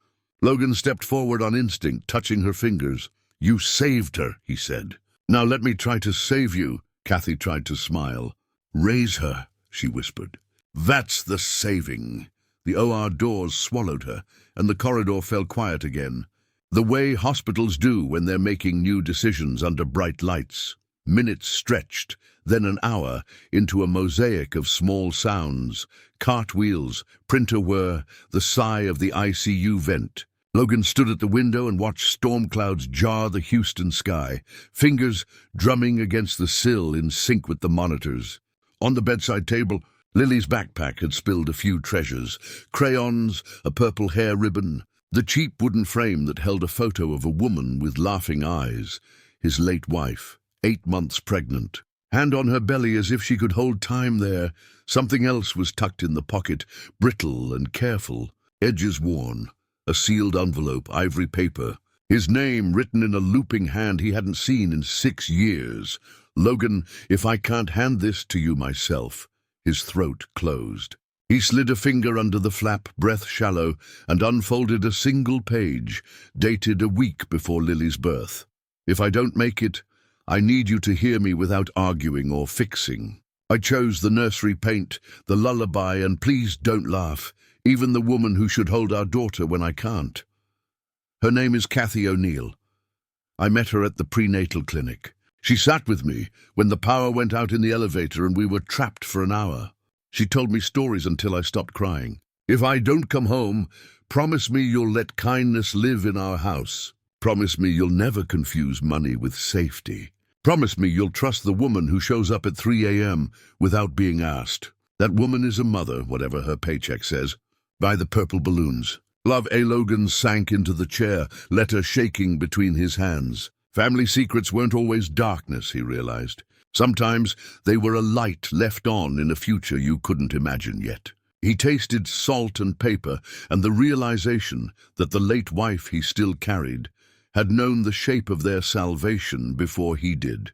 Logan stepped forward on instinct, touching her fingers. "You saved her," he said. "Now let me try to save you." Kathy tried to smile. "Raise her," she whispered. "That's the saving." The OR doors swallowed her, and the corridor fell quiet again. The way hospitals do when they're making new decisions under bright lights. Minutes stretched, then an hour, into a mosaic of small sounds. Cartwheels, printer whir, the sigh of the ICU vent. Logan stood at the window and watched storm clouds jar the Houston sky, fingers drumming against the sill in sync with the monitors. On the bedside table, Lily's backpack had spilled a few treasures. Crayons, a purple hair ribbon, the cheap wooden frame that held a photo of a woman with laughing eyes, his late wife, 8 months pregnant. Hand on her belly as if she could hold time there. Something else was tucked in the pocket, brittle and careful, edges worn. A sealed envelope, ivory paper. His name written in a looping hand he hadn't seen in 6 years. "Logan, if I can't hand this to you myself." His throat closed. He slid a finger under the flap, breath shallow, and unfolded a single page, dated a week before Lily's birth. "If I don't make it, I need you to hear me without arguing or fixing. I chose the nursery paint, the lullaby, and please don't laugh, even the woman who should hold our daughter when I can't. Her name is Kathy O'Neill. I met her at the prenatal clinic. She sat with me when the power went out in the elevator and we were trapped for an hour. She told me stories until I stopped crying. If I don't come home, promise me you'll let kindness live in our house. Promise me you'll never confuse money with safety. Promise me you'll trust the woman who shows up at 3 a.m. without being asked. That woman is a mother, whatever her paycheck says. Buy the purple balloons." Love A. Logan sank into the chair, letter shaking between his hands. Family secrets weren't always darkness, he realized. Sometimes they were a light left on in a future you couldn't imagine yet. He tasted salt and paper and the realization that the late wife he still carried had known the shape of their salvation before he did.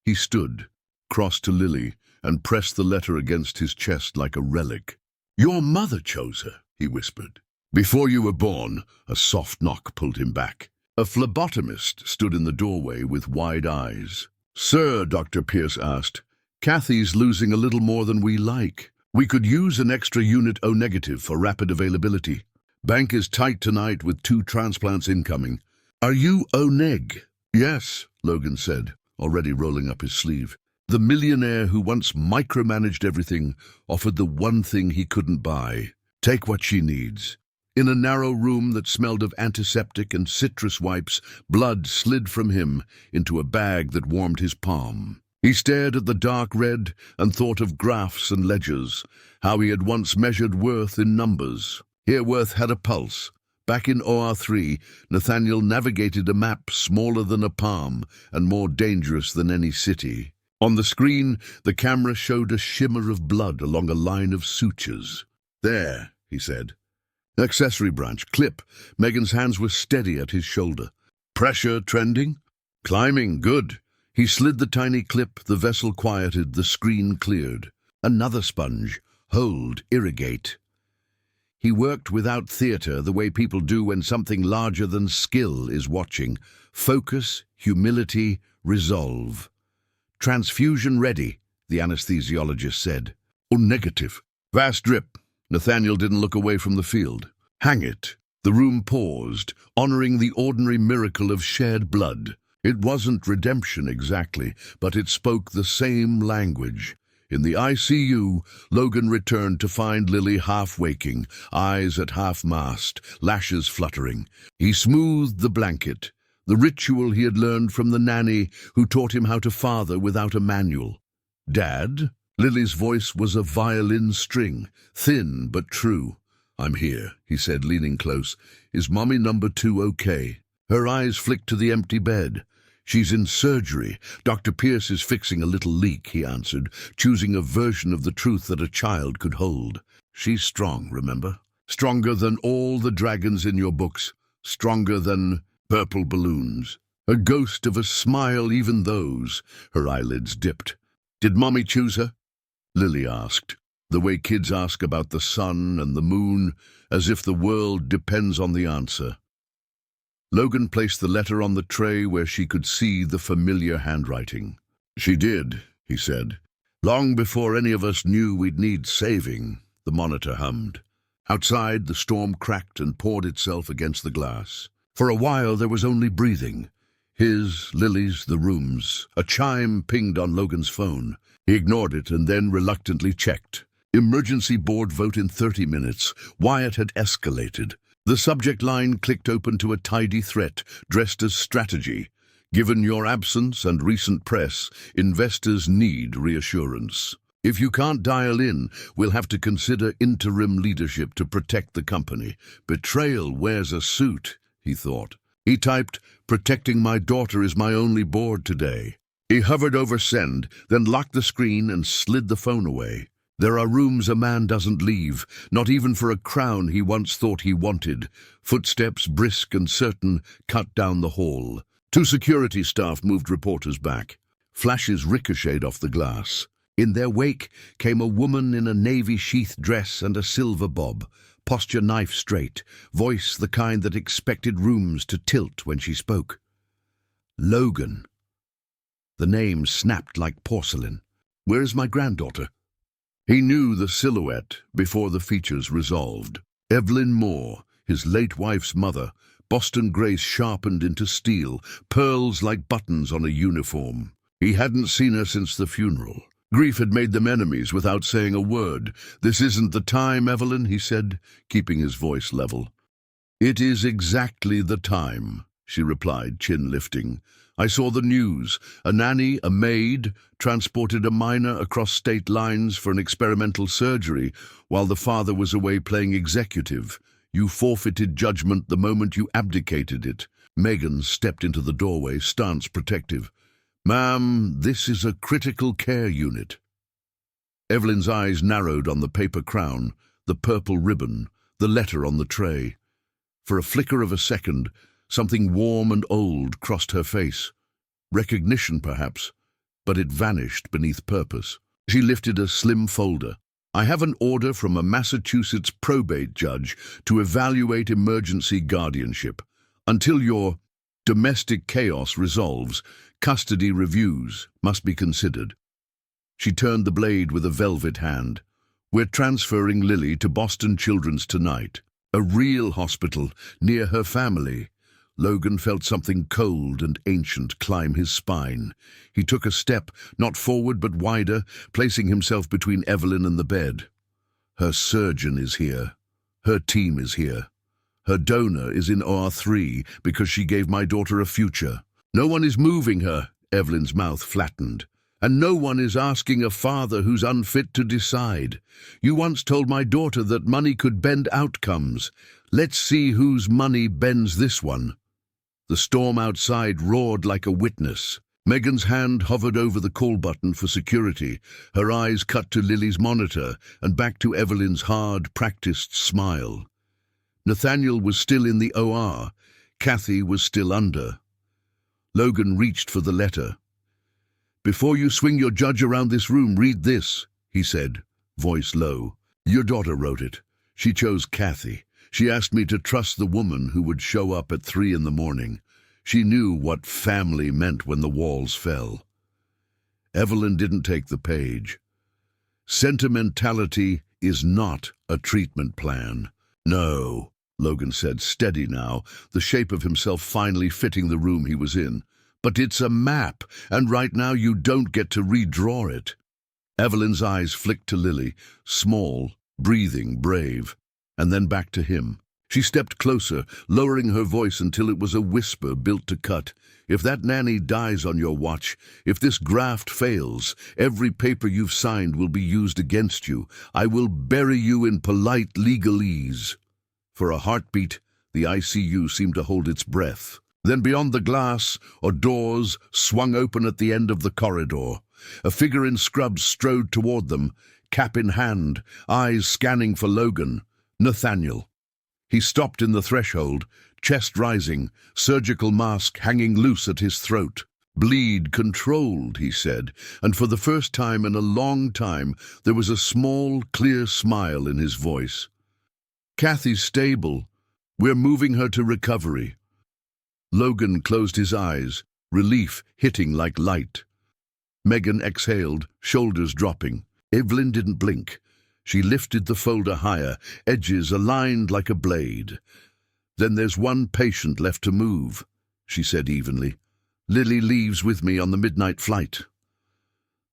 He stood, crossed to Lily, and pressed the letter against his chest like a relic. "Your mother chose her," he whispered. "Before you were born," a soft knock pulled him back. A phlebotomist stood in the doorway with wide eyes. "Sir," Dr. Pierce asked, "Kathy's losing a little more than we like. We could use an extra unit O-negative for rapid availability. Bank is tight tonight with 2 transplants incoming. Are you O-neg?" "Yes," Logan said, already rolling up his sleeve. The millionaire who once micromanaged everything offered the one thing he couldn't buy. Take what she needs. In a narrow room that smelled of antiseptic and citrus wipes, blood slid from him into a bag that warmed his palm. He stared at the dark red and thought of graphs and ledgers, how he had once measured worth in numbers. Here worth had a pulse. Back in OR3, Nathaniel navigated a map smaller than a palm and more dangerous than any city. On the screen, the camera showed a shimmer of blood along a line of sutures. "There," he said. "Accessory branch, clip." Megan's hands were steady at his shoulder. "Pressure trending?" Climbing, good. He slid the tiny clip, the vessel quieted, the screen cleared. Another sponge. Hold, irrigate. He worked without theatre, the way people do when something larger than skill is watching. Focus, humility, resolve. Transfusion ready, the anesthesiologist said. Oh, negative. Vast drip. Nathaniel didn't look away from the field. Hang it. The room paused, honoring the ordinary miracle of shared blood. It wasn't redemption exactly, but it spoke the same language. In the ICU, Logan returned to find Lily half-waking, eyes at half-mast, lashes fluttering. He smoothed the blanket, the ritual he had learned from the nanny who taught him how to father without a manual. Dad? Lily's voice was a violin string, thin but true. I'm here, he said, leaning close. Is Mommy number 2 okay? Her eyes flicked to the empty bed. She's in surgery. Dr. Pierce is fixing a little leak, he answered, choosing a version of the truth that a child could hold. She's strong, remember? Stronger than all the dragons in your books. Stronger than purple balloons. A ghost of a smile, even those. Her eyelids dipped. Did Mommy choose her? Lily asked, the way kids ask about the sun and the moon, as if the world depends on the answer. Logan placed the letter on the tray where she could see the familiar handwriting. She did, he said. Long before any of us knew we'd need saving, the monitor hummed. Outside, the storm cracked and poured itself against the glass. For a while, there was only breathing. His, Lily's, the room's. A chime pinged on Logan's phone. He ignored it and then reluctantly checked. Emergency board vote in 30 minutes. Wyatt had escalated. The subject line clicked open to a tidy threat, dressed as strategy. Given your absence and recent press, investors need reassurance. If you can't dial in, we'll have to consider interim leadership to protect the company. Betrayal wears a suit, he thought. He typed, protecting my daughter is my only board today. He hovered over send, then locked the screen and slid the phone away. There are rooms a man doesn't leave, not even for a crown he once thought he wanted. Footsteps, brisk and certain, cut down the hall. 2 security staff moved reporters back. Flashes ricocheted off the glass. In their wake came a woman in a navy sheath dress and a silver bob, posture knife straight, voice the kind that expected rooms to tilt when she spoke. Logan. The name snapped like porcelain. Where is my granddaughter? He knew the silhouette before the features resolved. Evelyn Moore, his late wife's mother, Boston grace sharpened into steel, pearls like buttons on a uniform. He hadn't seen her since the funeral. Grief had made them enemies without saying a word. This isn't the time, Evelyn, he said, keeping his voice level. It is exactly the time, she replied, chin lifting. I saw the news. A nanny, a maid, transported a minor across state lines for an experimental surgery while the father was away playing executive. You forfeited judgment the moment you abdicated it. Megan stepped into the doorway, stance protective. Ma'am, this is a critical care unit. Evelyn's eyes narrowed on the paper crown, the purple ribbon, the letter on the tray. For a flicker of a second, something warm and old crossed her face. Recognition, perhaps, but it vanished beneath purpose. She lifted a slim folder. I have an order from a Massachusetts probate judge to evaluate emergency guardianship. Until your domestic chaos resolves, custody reviews must be considered. She turned the blade with a velvet hand. We're transferring Lily to Boston Children's tonight. A real hospital near her family. Logan felt something cold and ancient climb his spine. He took a step, not forward but wider, placing himself between Evelyn and the bed. Her surgeon is here. Her team is here. Her donor is in OR3 because she gave my daughter a future. No one is moving her, Evelyn's mouth flattened. And no one is asking a father who's unfit to decide. You once told my daughter that money could bend outcomes. Let's see whose money bends this one. The storm outside roared like a witness. Megan's hand hovered over the call button for security. Her eyes cut to Lily's monitor and back to Evelyn's hard, practiced smile. Nathaniel was still in the OR. Kathy was still under. Logan reached for the letter. "Before you swing your judge around this room, read this," he said, voice low. "Your daughter wrote it. She chose Kathy. She asked me to trust the woman who would show up at 3 in the morning. She knew what family meant when the walls fell." Evelyn didn't take the page. "Sentimentality is not a treatment plan." "No," Logan said, steady now, the shape of himself finally fitting the room he was in. "But it's a map, and right now you don't get to redraw it." Evelyn's eyes flicked to Lily, small, breathing, brave, and then back to him. She stepped closer, lowering her voice until it was a whisper built to cut. "If that nanny dies on your watch, if this graft fails, every paper you've signed will be used against you. I will bury you in polite legalese." For a heartbeat, the ICU seemed to hold its breath. Then beyond the glass, or doors swung open at the end of the corridor. A figure in scrubs strode toward them, cap in hand, eyes scanning for Logan. Nathaniel. He stopped in the threshold, chest rising, surgical mask hanging loose at his throat. "Bleed controlled," he said, and for the first time in a long time there was a small, clear smile in his voice. "Kathy's stable. We're moving her to recovery." Logan closed his eyes, relief hitting like light. Megan exhaled, shoulders dropping. Evelyn didn't blink. She lifted the folder higher, edges aligned like a blade. "Then there's one patient left to move," she said evenly. "Lily leaves with me on the midnight flight."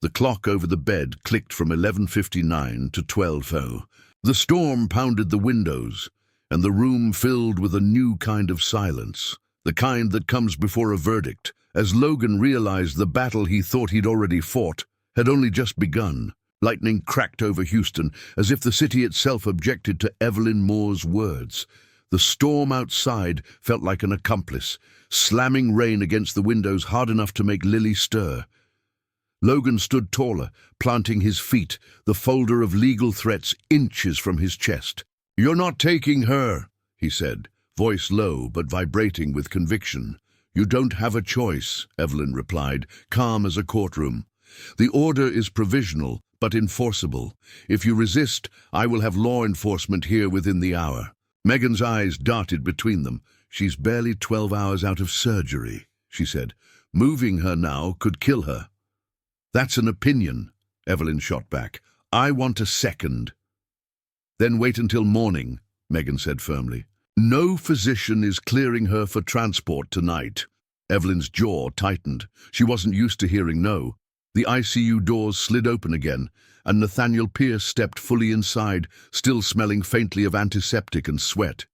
The clock over the bed clicked from 11:59 to 12:00. The storm pounded the windows, and the room filled with a new kind of silence, the kind that comes before a verdict, as Logan realized the battle he thought he'd already fought had only just begun. Lightning cracked over Houston, as if the city itself objected to Evelyn Moore's words. The storm outside felt like an accomplice, slamming rain against the windows hard enough to make Lily stir. Logan stood taller, planting his feet, the folder of legal threats inches from his chest. "You're not taking her," he said, voice low but vibrating with conviction. "You don't have a choice," Evelyn replied, calm as a courtroom. "The order is provisional, but enforceable. If you resist, I will have law enforcement here within the hour." Megan's eyes darted between them. "She's barely 12 hours out of surgery," she said. "Moving her now could kill her." "That's an opinion," Evelyn shot back. "I want a second." "Then wait until morning," Megan said firmly. "No physician is clearing her for transport tonight." Evelyn's jaw tightened. She wasn't used to hearing no. The ICU doors slid open again, and Nathaniel Pierce stepped fully inside, still smelling faintly of antiseptic and sweat.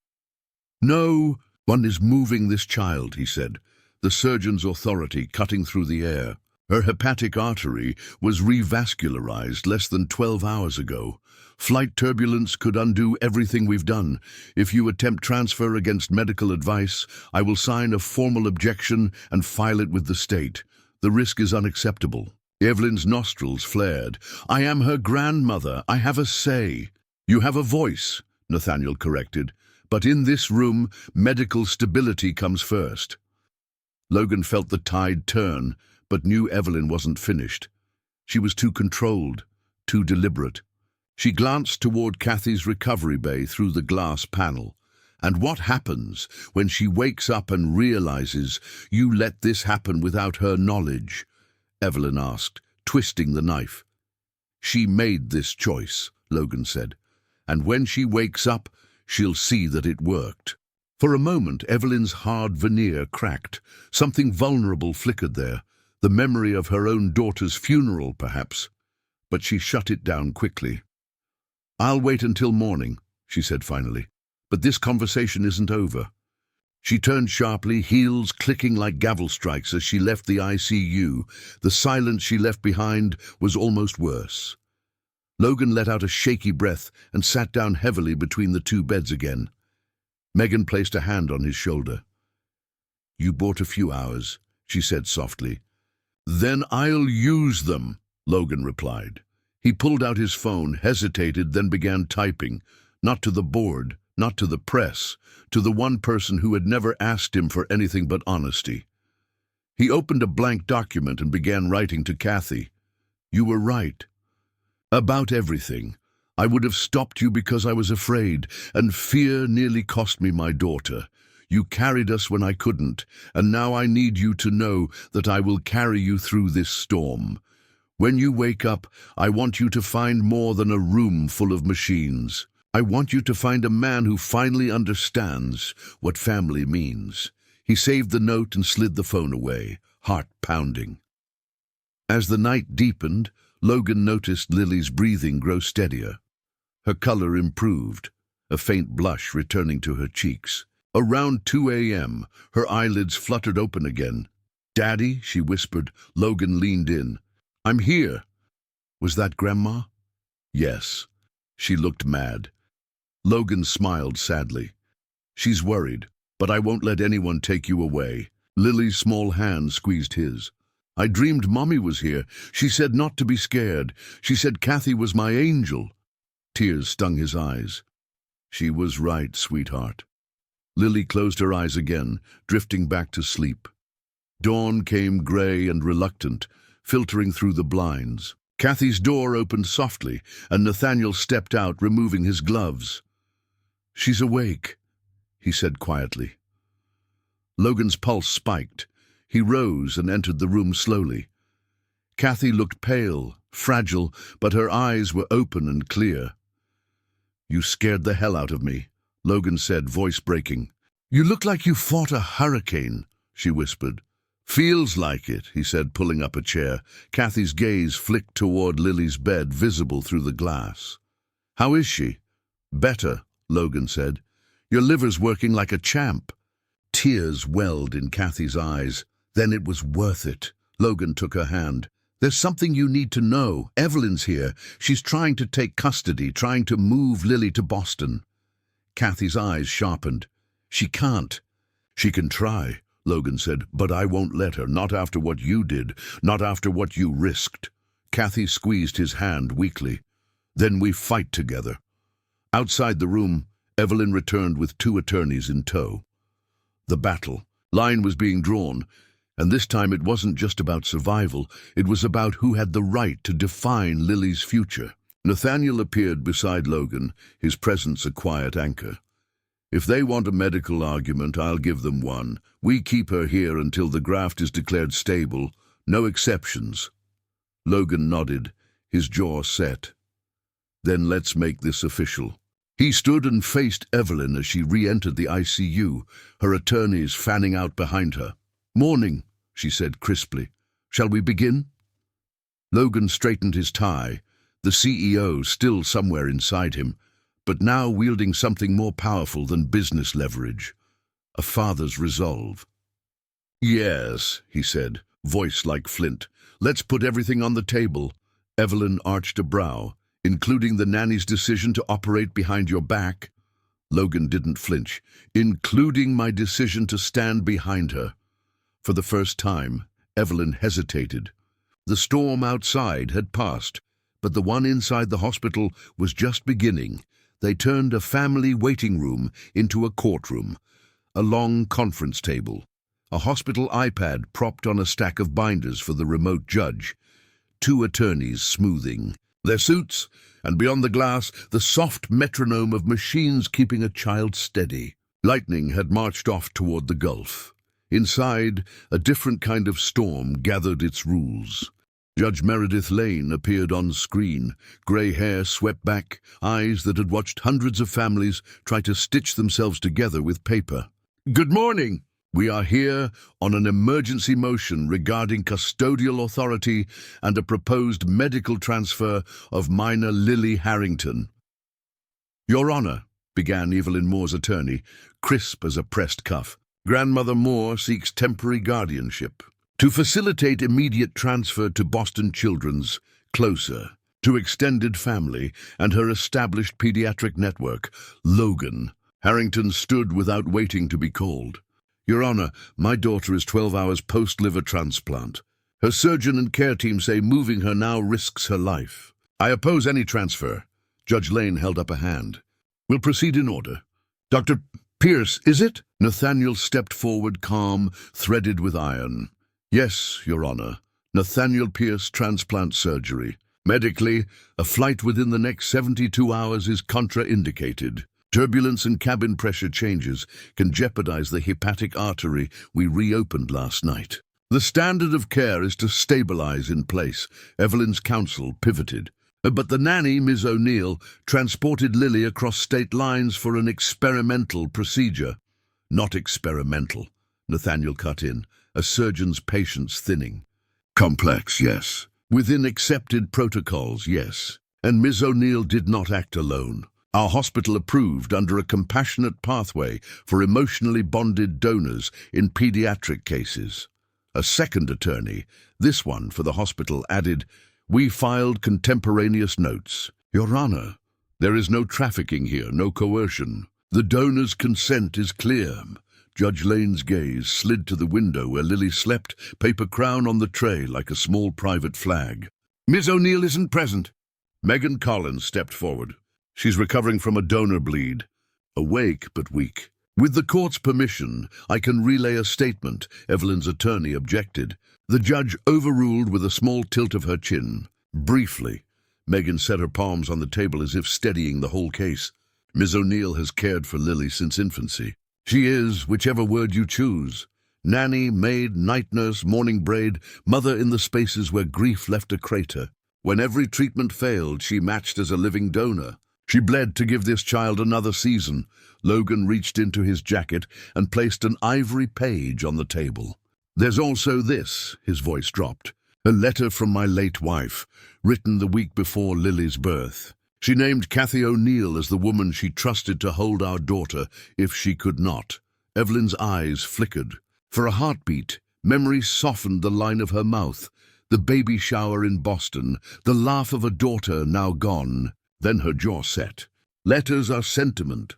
"No one is moving this child," he said, the surgeon's authority cutting through the air. "Her hepatic artery was revascularized less than 12 hours ago. Flight turbulence could undo everything we've done. If you attempt transfer against medical advice, I will sign a formal objection and file it with the state. The risk is unacceptable." Evelyn's nostrils flared. "I am her grandmother. I have a say." "You have a voice," Nathaniel corrected. "But in this room, medical stability comes first." Logan felt the tide turn, but knew Evelyn wasn't finished. She was too controlled, too deliberate. She glanced toward Kathy's recovery bay through the glass panel. "And what happens when she wakes up and realizes you let this happen without her knowledge?" Evelyn asked, twisting the knife. "She made this choice," Logan said, "and when she wakes up, she'll see that it worked." For a moment, Evelyn's hard veneer cracked. Something vulnerable flickered there, the memory of her own daughter's funeral, perhaps. But she shut it down quickly. "I'll wait until morning," she said finally. "But this conversation isn't over." She turned sharply, heels clicking like gavel strikes as she left the ICU. The silence she left behind was almost worse. Logan let out a shaky breath and sat down heavily between the two beds again. Megan placed a hand on his shoulder. "You bought a few hours," she said softly. "Then I'll use them," Logan replied. He pulled out his phone, hesitated, then began typing, not to the board, not to the press, to the one person who had never asked him for anything but honesty. He opened a blank document and began writing to Kathy. "You were right. About everything. I would have stopped you because I was afraid, and fear nearly cost me my daughter. You carried us when I couldn't, and now I need you to know that I will carry you through this storm. When you wake up, I want you to find more than a room full of machines. I want you to find a man who finally understands what family means." He saved the note and slid the phone away, heart pounding. As the night deepened, Logan noticed Lily's breathing grow steadier. Her color improved, a faint blush returning to her cheeks. Around 2 a.m., her eyelids fluttered open again. "Daddy," she whispered. Logan leaned in. "I'm here." "Was that Grandma?" "Yes." She looked mad. Logan smiled sadly. "She's worried, but I won't let anyone take you away." Lily's small hand squeezed his. "I dreamed Mommy was here. She said not to be scared. She said Kathy was my angel." Tears stung his eyes. "She was right, sweetheart." Lily closed her eyes again, drifting back to sleep. Dawn came gray and reluctant, filtering through the blinds. Kathy's door opened softly, and Nathaniel stepped out, removing his gloves. "She's awake," he said quietly. Logan's pulse spiked. He rose and entered the room slowly. Kathy looked pale, fragile, but her eyes were open and clear. "You scared the hell out of me," Logan said, voice breaking. "You look like you fought a hurricane," she whispered. "Feels like it," he said, pulling up a chair. Kathy's gaze flicked toward Lily's bed, visible through the glass. "How is she?" "Better," Logan said. "Your liver's working like a champ." Tears welled in Kathy's eyes. "Then it was worth it." Logan took her hand. "There's something you need to know. Evelyn's here. She's trying to take custody, trying to move Lily to Boston." Kathy's eyes sharpened. "She can't." "She can try," Logan said, "but I won't let her, not after what you did, not after what you risked." Kathy squeezed his hand weakly. "Then we fight together." Outside the room, Evelyn returned with 2 attorneys in tow. The battle line was being drawn, and this time it wasn't just about survival, it was about who had the right to define Lily's future. Nathaniel appeared beside Logan, his presence a quiet anchor. "If they want a medical argument, I'll give them one. We keep her here until the graft is declared stable, no exceptions." Logan nodded, his jaw set. "Then let's make this official." He stood and faced Evelyn as she re-entered the ICU, her attorneys fanning out behind her. "Morning," she said crisply. "Shall we begin?" Logan straightened his tie, the CEO still somewhere inside him, but now wielding something more powerful than business leverage, a father's resolve. "Yes," he said, voice like flint. "Let's put everything on the table." Evelyn arched a brow. "Including the nanny's decision to operate behind your back?" Logan didn't flinch. "Including my decision to stand behind her." For the first time, Evelyn hesitated. The storm outside had passed, but the one inside the hospital was just beginning. They turned a family waiting room into a courtroom, a long conference table, a hospital iPad propped on a stack of binders for the remote judge, 2 attorneys smoothing their suits, and beyond the glass, the soft metronome of machines keeping a child steady. Lightning had marched off toward the Gulf. Inside, a different kind of storm gathered its rules. Judge Meredith Lane appeared on screen, grey hair swept back, eyes that had watched hundreds of families try to stitch themselves together with paper. "Good morning. We are here on an emergency motion regarding custodial authority and a proposed medical transfer of minor Lily Harrington." "Your Honor," began Evelyn Moore's attorney, crisp as a pressed cuff, "Grandmother Moore seeks temporary guardianship to facilitate immediate transfer to Boston Children's, closer, to extended family and her established pediatric network, Logan." Harrington stood without waiting to be called. "Your Honor, my daughter is 12 hours post-liver transplant. Her surgeon and care team say moving her now risks her life. I oppose any transfer." Judge Lane held up a hand. "We'll proceed in order. Dr. Pierce, is it?" Nathaniel stepped forward, calm, threaded with iron. Yes, Your Honor. Nathaniel Pierce transplant surgery. Medically, a flight within the next 72 hours is contraindicated. Turbulence and cabin pressure changes can jeopardize the hepatic artery we reopened last night. The standard of care is to stabilize in place. Evelyn's counsel pivoted. But the nanny, Ms. O'Neill, transported Lily across state lines for an experimental procedure. Not experimental, Nathaniel cut in, a surgeon's patience thinning. Complex, yes. Within accepted protocols, yes. And Ms. O'Neill did not act alone. Our hospital approved under a compassionate pathway for emotionally bonded donors in pediatric cases. A second attorney, this one for the hospital, added, "We filed contemporaneous notes. Your Honor, there is no trafficking here, no coercion. The donor's consent is clear." Judge Lane's gaze slid to the window where Lily slept, paper crown on the tray like a small private flag. "Ms. O'Neill isn't present." Megan Collins stepped forward. "She's recovering from a donor bleed. Awake but weak. With the court's permission, I can relay a statement," Evelyn's attorney objected. The judge overruled with a small tilt of her chin. Briefly, Megan set her palms on the table as if steadying the whole case. "Ms. O'Neill has cared for Lily since infancy. She is, whichever word you choose, nanny, maid, night nurse, morning braid, mother in the spaces where grief left a crater. When every treatment failed, she matched as a living donor. She bled to give this child another season." Logan reached into his jacket and placed an ivory page on the table. "There's also this," his voice dropped, "a letter from my late wife, written the week before Lily's birth. She named Kathy O'Neill as the woman she trusted to hold our daughter if she could not." Evelyn's eyes flickered. For a heartbeat, memory softened the line of her mouth. The baby shower in Boston, the laugh of a daughter now gone. Then her jaw set. "Letters are sentiment.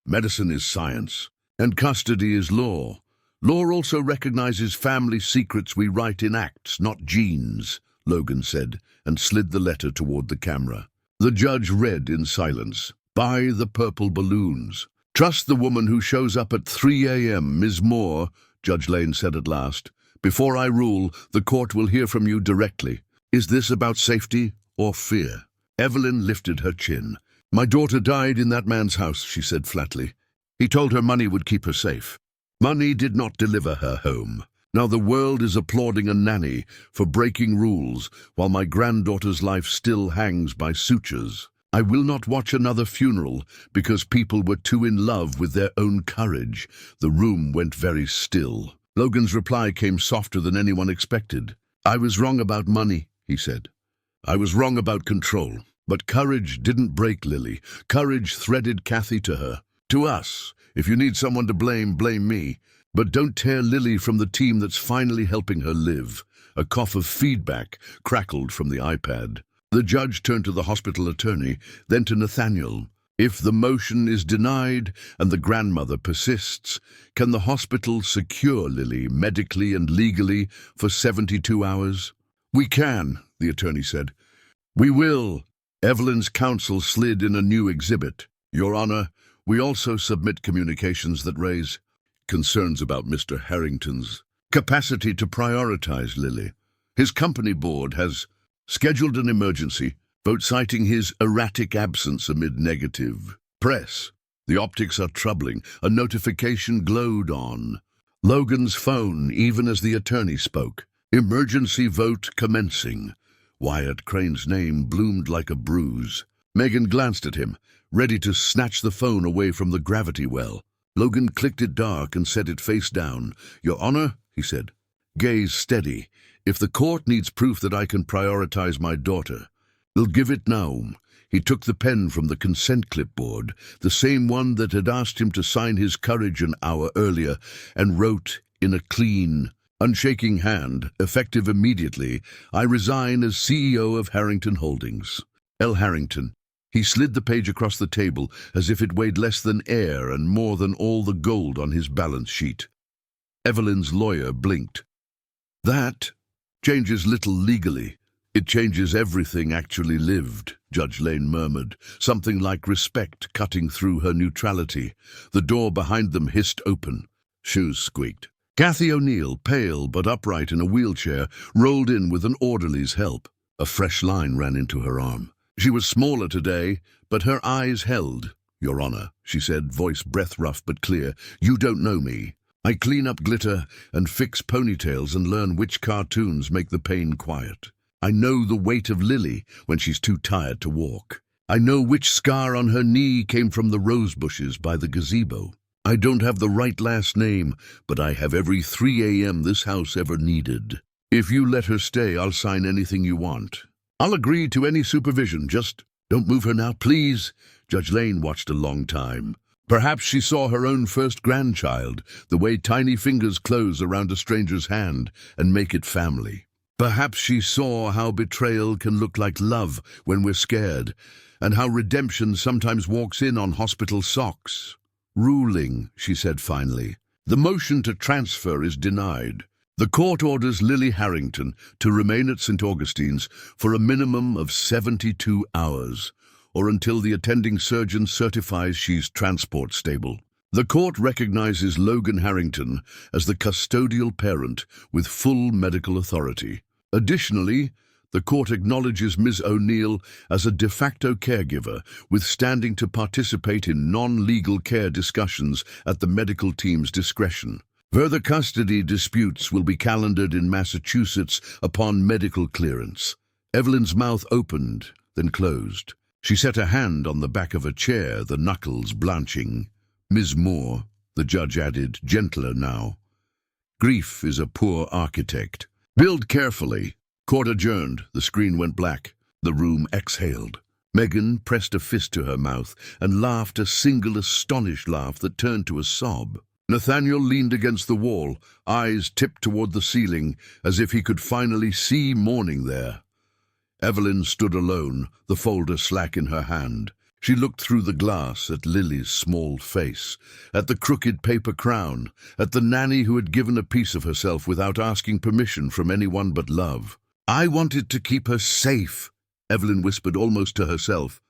Medicine is science. And custody is law. Law also recognizes family secrets we write in acts, not genes," Logan said, and slid the letter toward the camera. The judge read in silence. "Buy the purple balloons. Trust the woman who shows up at 3 a.m., Ms. Moore," Judge Lane said at last. "Before I rule, the court will hear from you directly. Is this about safety or fear?" Evelyn lifted her chin. "My daughter died in that man's house," she said flatly. "He told her money would keep her safe. Money did not deliver her home. Now the world is applauding a nanny for breaking rules, while my granddaughter's life still hangs by sutures. I will not watch another funeral because people were too in love with their own courage." The room went very still. Logan's reply came softer than anyone expected. "I was wrong about money," he said. "I was wrong about control. But courage didn't break Lily. Courage threaded Kathy to her. To us. If you need someone to blame, blame me. But don't tear Lily from the team that's finally helping her live." A cough of feedback crackled from the iPad. The judge turned to the hospital attorney, then to Nathaniel. "If the motion is denied and the grandmother persists, can the hospital secure Lily medically and legally for 72 hours? "We can," the attorney said. "We will." Evelyn's counsel slid in a new exhibit. "Your Honor, we also submit communications that raise concerns about Mr. Harrington's capacity to prioritize Lily. His company board has scheduled an emergency vote citing his erratic absence amid negative press. The optics are troubling." A notification glowed on Logan's phone even as the attorney spoke. "Emergency vote commencing." Wyatt Crane's name bloomed like a bruise. Megan glanced at him, ready to snatch the phone away from the gravity well. Logan clicked it dark and set it face down. "Your Honor," he said, gaze steady. "If the court needs proof that I can prioritize my daughter, they'll give it now." He took the pen from the consent clipboard, the same one that had asked him to sign his courage an hour earlier, and wrote in a clean, unshaking hand, effective immediately, "I resign as CEO of Harrington Holdings. L. Harrington." He slid the page across the table as if it weighed less than air and more than all the gold on his balance sheet. Evelyn's lawyer blinked. "That changes little legally. It changes everything actually lived," Judge Lane murmured, something like respect cutting through her neutrality. The door behind them hissed open. Shoes squeaked. Kathy O'Neill, pale but upright in a wheelchair, rolled in with an orderly's help. A fresh line ran into her arm. She was smaller today, but her eyes held. "Your Honor," she said, voice breath-rough but clear, "you don't know me. I clean up glitter and fix ponytails and learn which cartoons make the pain quiet. I know the weight of Lily when she's too tired to walk. I know which scar on her knee came from the rose bushes by the gazebo. I don't have the right last name, but I have every 3 a.m. this house ever needed. If you let her stay, I'll sign anything you want. I'll agree to any supervision, just don't move her now, please." Judge Lane watched a long time. Perhaps she saw her own first grandchild, the way tiny fingers close around a stranger's hand and make it family. Perhaps she saw how betrayal can look like love when we're scared, and how redemption sometimes walks in on hospital socks. "Ruling," she said finally. "The motion to transfer is denied. The court orders Lily Harrington to remain at St. Augustine's for a minimum of 72 hours, or until the attending surgeon certifies she's transport stable. The court recognizes Logan Harrington as the custodial parent with full medical authority. Additionally, the court acknowledges Ms. O'Neill as a de facto caregiver with standing to participate in non-legal care discussions at the medical team's discretion. Further custody disputes will be calendared in Massachusetts upon medical clearance." Evelyn's mouth opened, then closed. She set a hand on the back of a chair, the knuckles blanching. "Ms. Moore," the judge added, gentler now, "grief is a poor architect. Build carefully." Court adjourned. The screen went black. The room exhaled. Megan pressed a fist to her mouth and laughed a single astonished laugh that turned to a sob. Nathaniel leaned against the wall, eyes tipped toward the ceiling, as if he could finally see morning there. Evelyn stood alone, the folder slack in her hand. She looked through the glass at Lily's small face, at the crooked paper crown, at the nanny who had given a piece of herself without asking permission from anyone but love. "I wanted to keep her safe," Evelyn whispered almost to herself.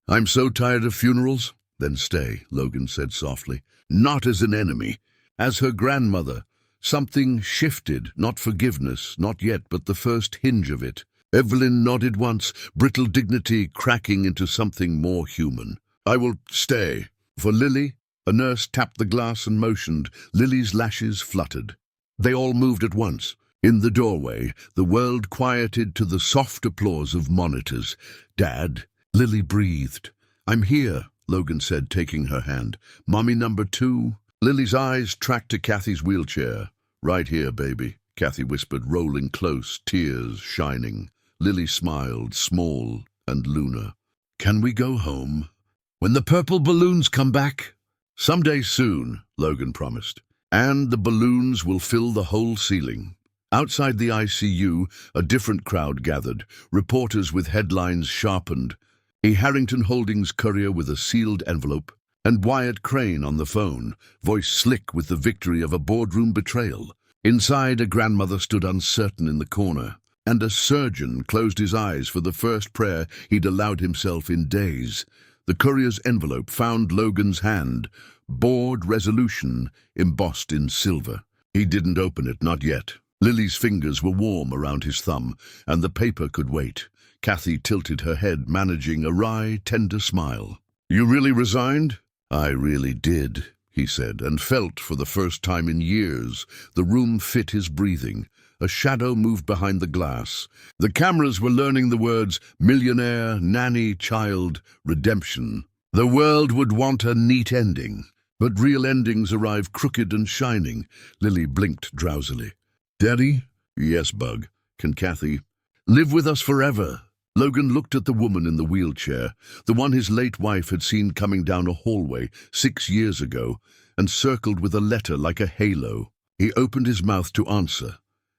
"I'm so tired of funerals." "Then stay," Logan said softly. "Not as an enemy, as her grandmother." Something shifted, not forgiveness, not yet, but the first hinge of it. Evelyn nodded once, brittle dignity cracking into something more human. "I will stay." "For Lily?" A nurse tapped the glass and motioned. Lily's lashes fluttered. They all moved at once. In the doorway, the world quieted to the soft applause of monitors. "Dad?" Lily breathed. "I'm here," Logan said, taking her hand. "Mommy number 2? Lily's eyes tracked to Kathy's wheelchair. "Right here, baby," Kathy whispered, rolling close, tears shining. Lily smiled, small and lunar. "Can we go home?" "When the purple balloons come back." "Someday soon," Logan promised. "And the balloons will fill the whole ceiling." Outside the ICU, a different crowd gathered, reporters with headlines sharpened. A Harrington Holdings courier with a sealed envelope, and Wyatt Crane on the phone, voice slick with the victory of a boardroom betrayal. Inside, a grandmother stood uncertain in the corner, and a surgeon closed his eyes for the first prayer he'd allowed himself in days. The courier's envelope found Logan's hand, board resolution embossed in silver. He didn't open it, not yet. Lily's fingers were warm around his thumb, and the paper could wait. Kathy tilted her head, managing a wry, tender smile. "You really resigned?" "I really did," he said, and felt for the first time in years the room fit his breathing. A shadow moved behind the glass. The cameras were learning the words millionaire, nanny, child, redemption. The world would want a neat ending, but real endings arrive crooked and shining. Lily blinked drowsily. "Daddy?" "Yes, Bug. Can Kathy live with us forever?" Logan looked at the woman in the wheelchair, the one his late wife had seen coming down a hallway 6 years ago, and circled with a letter like a halo. He opened his mouth to answer,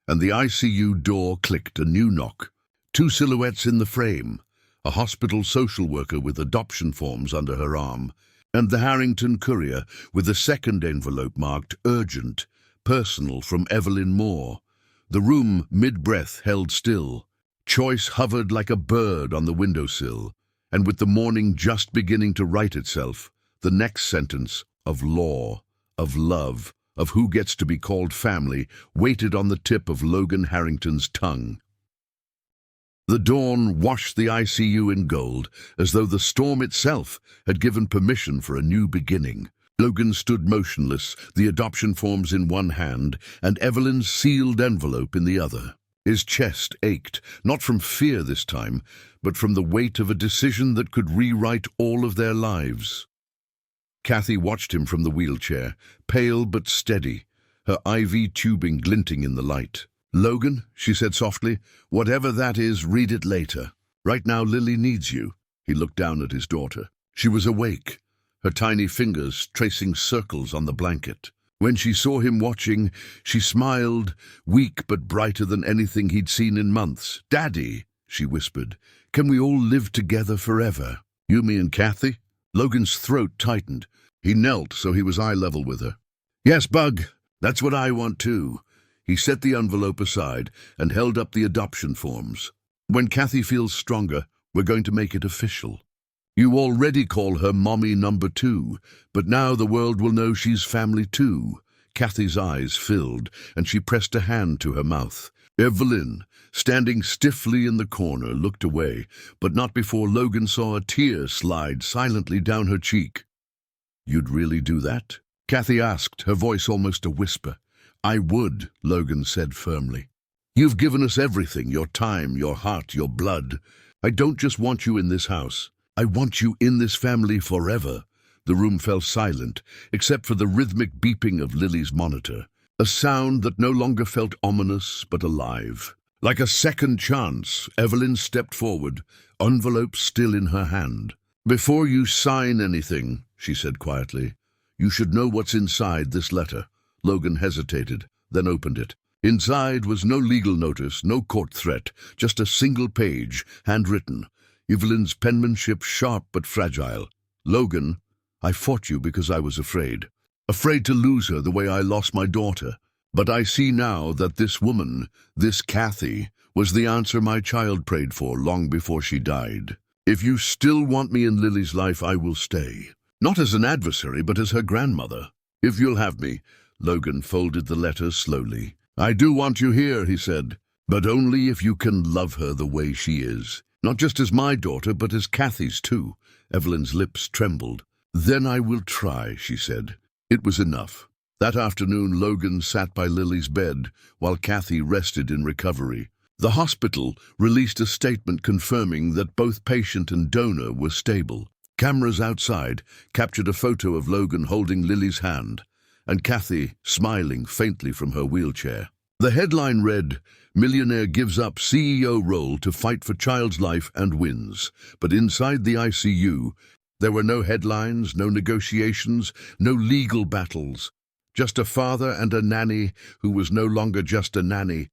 and the ICU door clicked, a new knock. 2 silhouettes in the frame, a hospital social worker with adoption forms under her arm, and the Harrington courier with a second envelope marked urgent, personal from Evelyn Moore. The room, mid-breath, held still. Choice hovered like a bird on the windowsill, and with the morning just beginning to write itself, the next sentence, of law, of love, of who gets to be called family waited on the tip of Logan Harrington's tongue. The dawn washed the ICU in gold, as though the storm itself had given permission for a new beginning. Logan stood motionless, the adoption forms in one hand and Evelyn's sealed envelope in the other. His chest ached, not from fear this time, but from the weight of a decision that could rewrite all of their lives. Kathy watched him from the wheelchair, pale but steady, her IV tubing glinting in the light. "Logan," she said softly, "whatever that is, read it later. Right now Lily needs you." He looked down at his daughter. She was awake, her tiny fingers tracing circles on the blanket. When she saw him watching, she smiled, weak but brighter than anything he'd seen in months. "Daddy," she whispered, "can we all live together forever? You, me, and Kathy?" Logan's throat tightened. He knelt so he was eye level with her. "Yes, Bug, that's what I want too." He set the envelope aside and held up the adoption forms. "When Kathy feels stronger, we're going to make it official. You already call her Mommy number 2, but now the world will know she's family too." Kathy's eyes filled, and she pressed a hand to her mouth. Evelyn, standing stiffly in the corner, looked away, but not before Logan saw a tear slide silently down her cheek. "You'd really do that?" Kathy asked, her voice almost a whisper. "I would," Logan said firmly. "You've given us everything, your time, your heart, your blood. I don't just want you in this house. I want you in this family forever." The room fell silent, except for the rhythmic beeping of Lily's monitor, a sound that no longer felt ominous but alive. Like a second chance, Evelyn stepped forward, envelope still in her hand. "Before you sign anything," she said quietly, "you should know what's inside this letter." Logan hesitated, then opened it. Inside was no legal notice, no court threat, just a single page, handwritten. Evelyn's penmanship sharp but fragile. "Logan, I fought you because I was afraid. Afraid to lose her the way I lost my daughter. But I see now that this woman, this Kathy, was the answer my child prayed for long before she died. If you still want me in Lily's life, I will stay. Not as an adversary, but as her grandmother. If you'll have me." Logan folded the letter slowly. "I do want you here," he said, "but only if you can love her the way she is. Not just as my daughter, but as Kathy's too." Evelyn's lips trembled. "Then I will try," she said. It was enough. That afternoon, Logan sat by Lily's bed while Kathy rested in recovery. The hospital released a statement confirming that both patient and donor were stable. Cameras outside captured a photo of Logan holding Lily's hand, and Kathy smiling faintly from her wheelchair. The headline read, "Millionaire gives up CEO role to fight for child's life and wins." But inside the ICU, there were no headlines, no negotiations, no legal battles. Just a father and a nanny who was no longer just a nanny,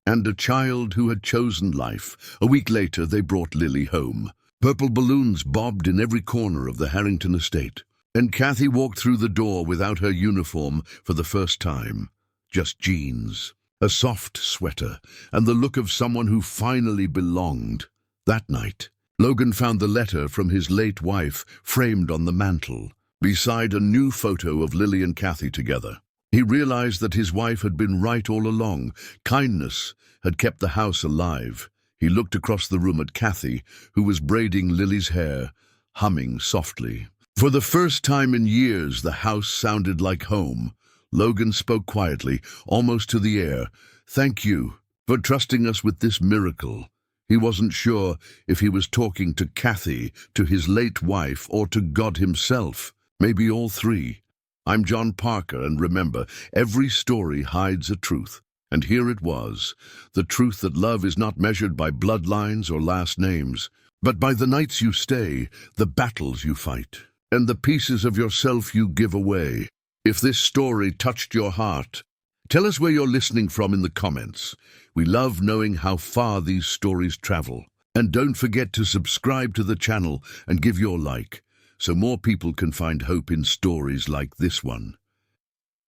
and a child who had chosen life. A week later, they brought Lily home. Purple balloons bobbed in every corner of the Harrington estate, and Kathy walked through the door without her uniform for the first time. Just jeans, a soft sweater, and the look of someone who finally belonged. That night, Logan found the letter from his late wife framed on the mantel, beside a new photo of Lily and Kathy together. He realized that his wife had been right all along. Kindness had kept the house alive. He looked across the room at Kathy, who was braiding Lily's hair, humming softly. For the first time in years, the house sounded like home. Logan spoke quietly, almost to the air. "Thank you for trusting us with this miracle." He wasn't sure if he was talking to Kathy, to his late wife, or to God himself. Maybe all three. I'm John Parker, and remember, every story hides a truth. And here it was, the truth that love is not measured by bloodlines or last names, but by the nights you stay, the battles you fight, and the pieces of yourself you give away. If this story touched your heart, tell us where you're listening from in the comments. We love knowing how far these stories travel. And don't forget to subscribe to the channel and give your like, so more people can find hope in stories like this one.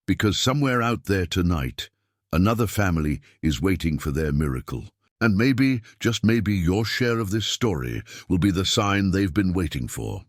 Because somewhere out there tonight, another family is waiting for their miracle. And maybe, just maybe, your share of this story will be the sign they've been waiting for.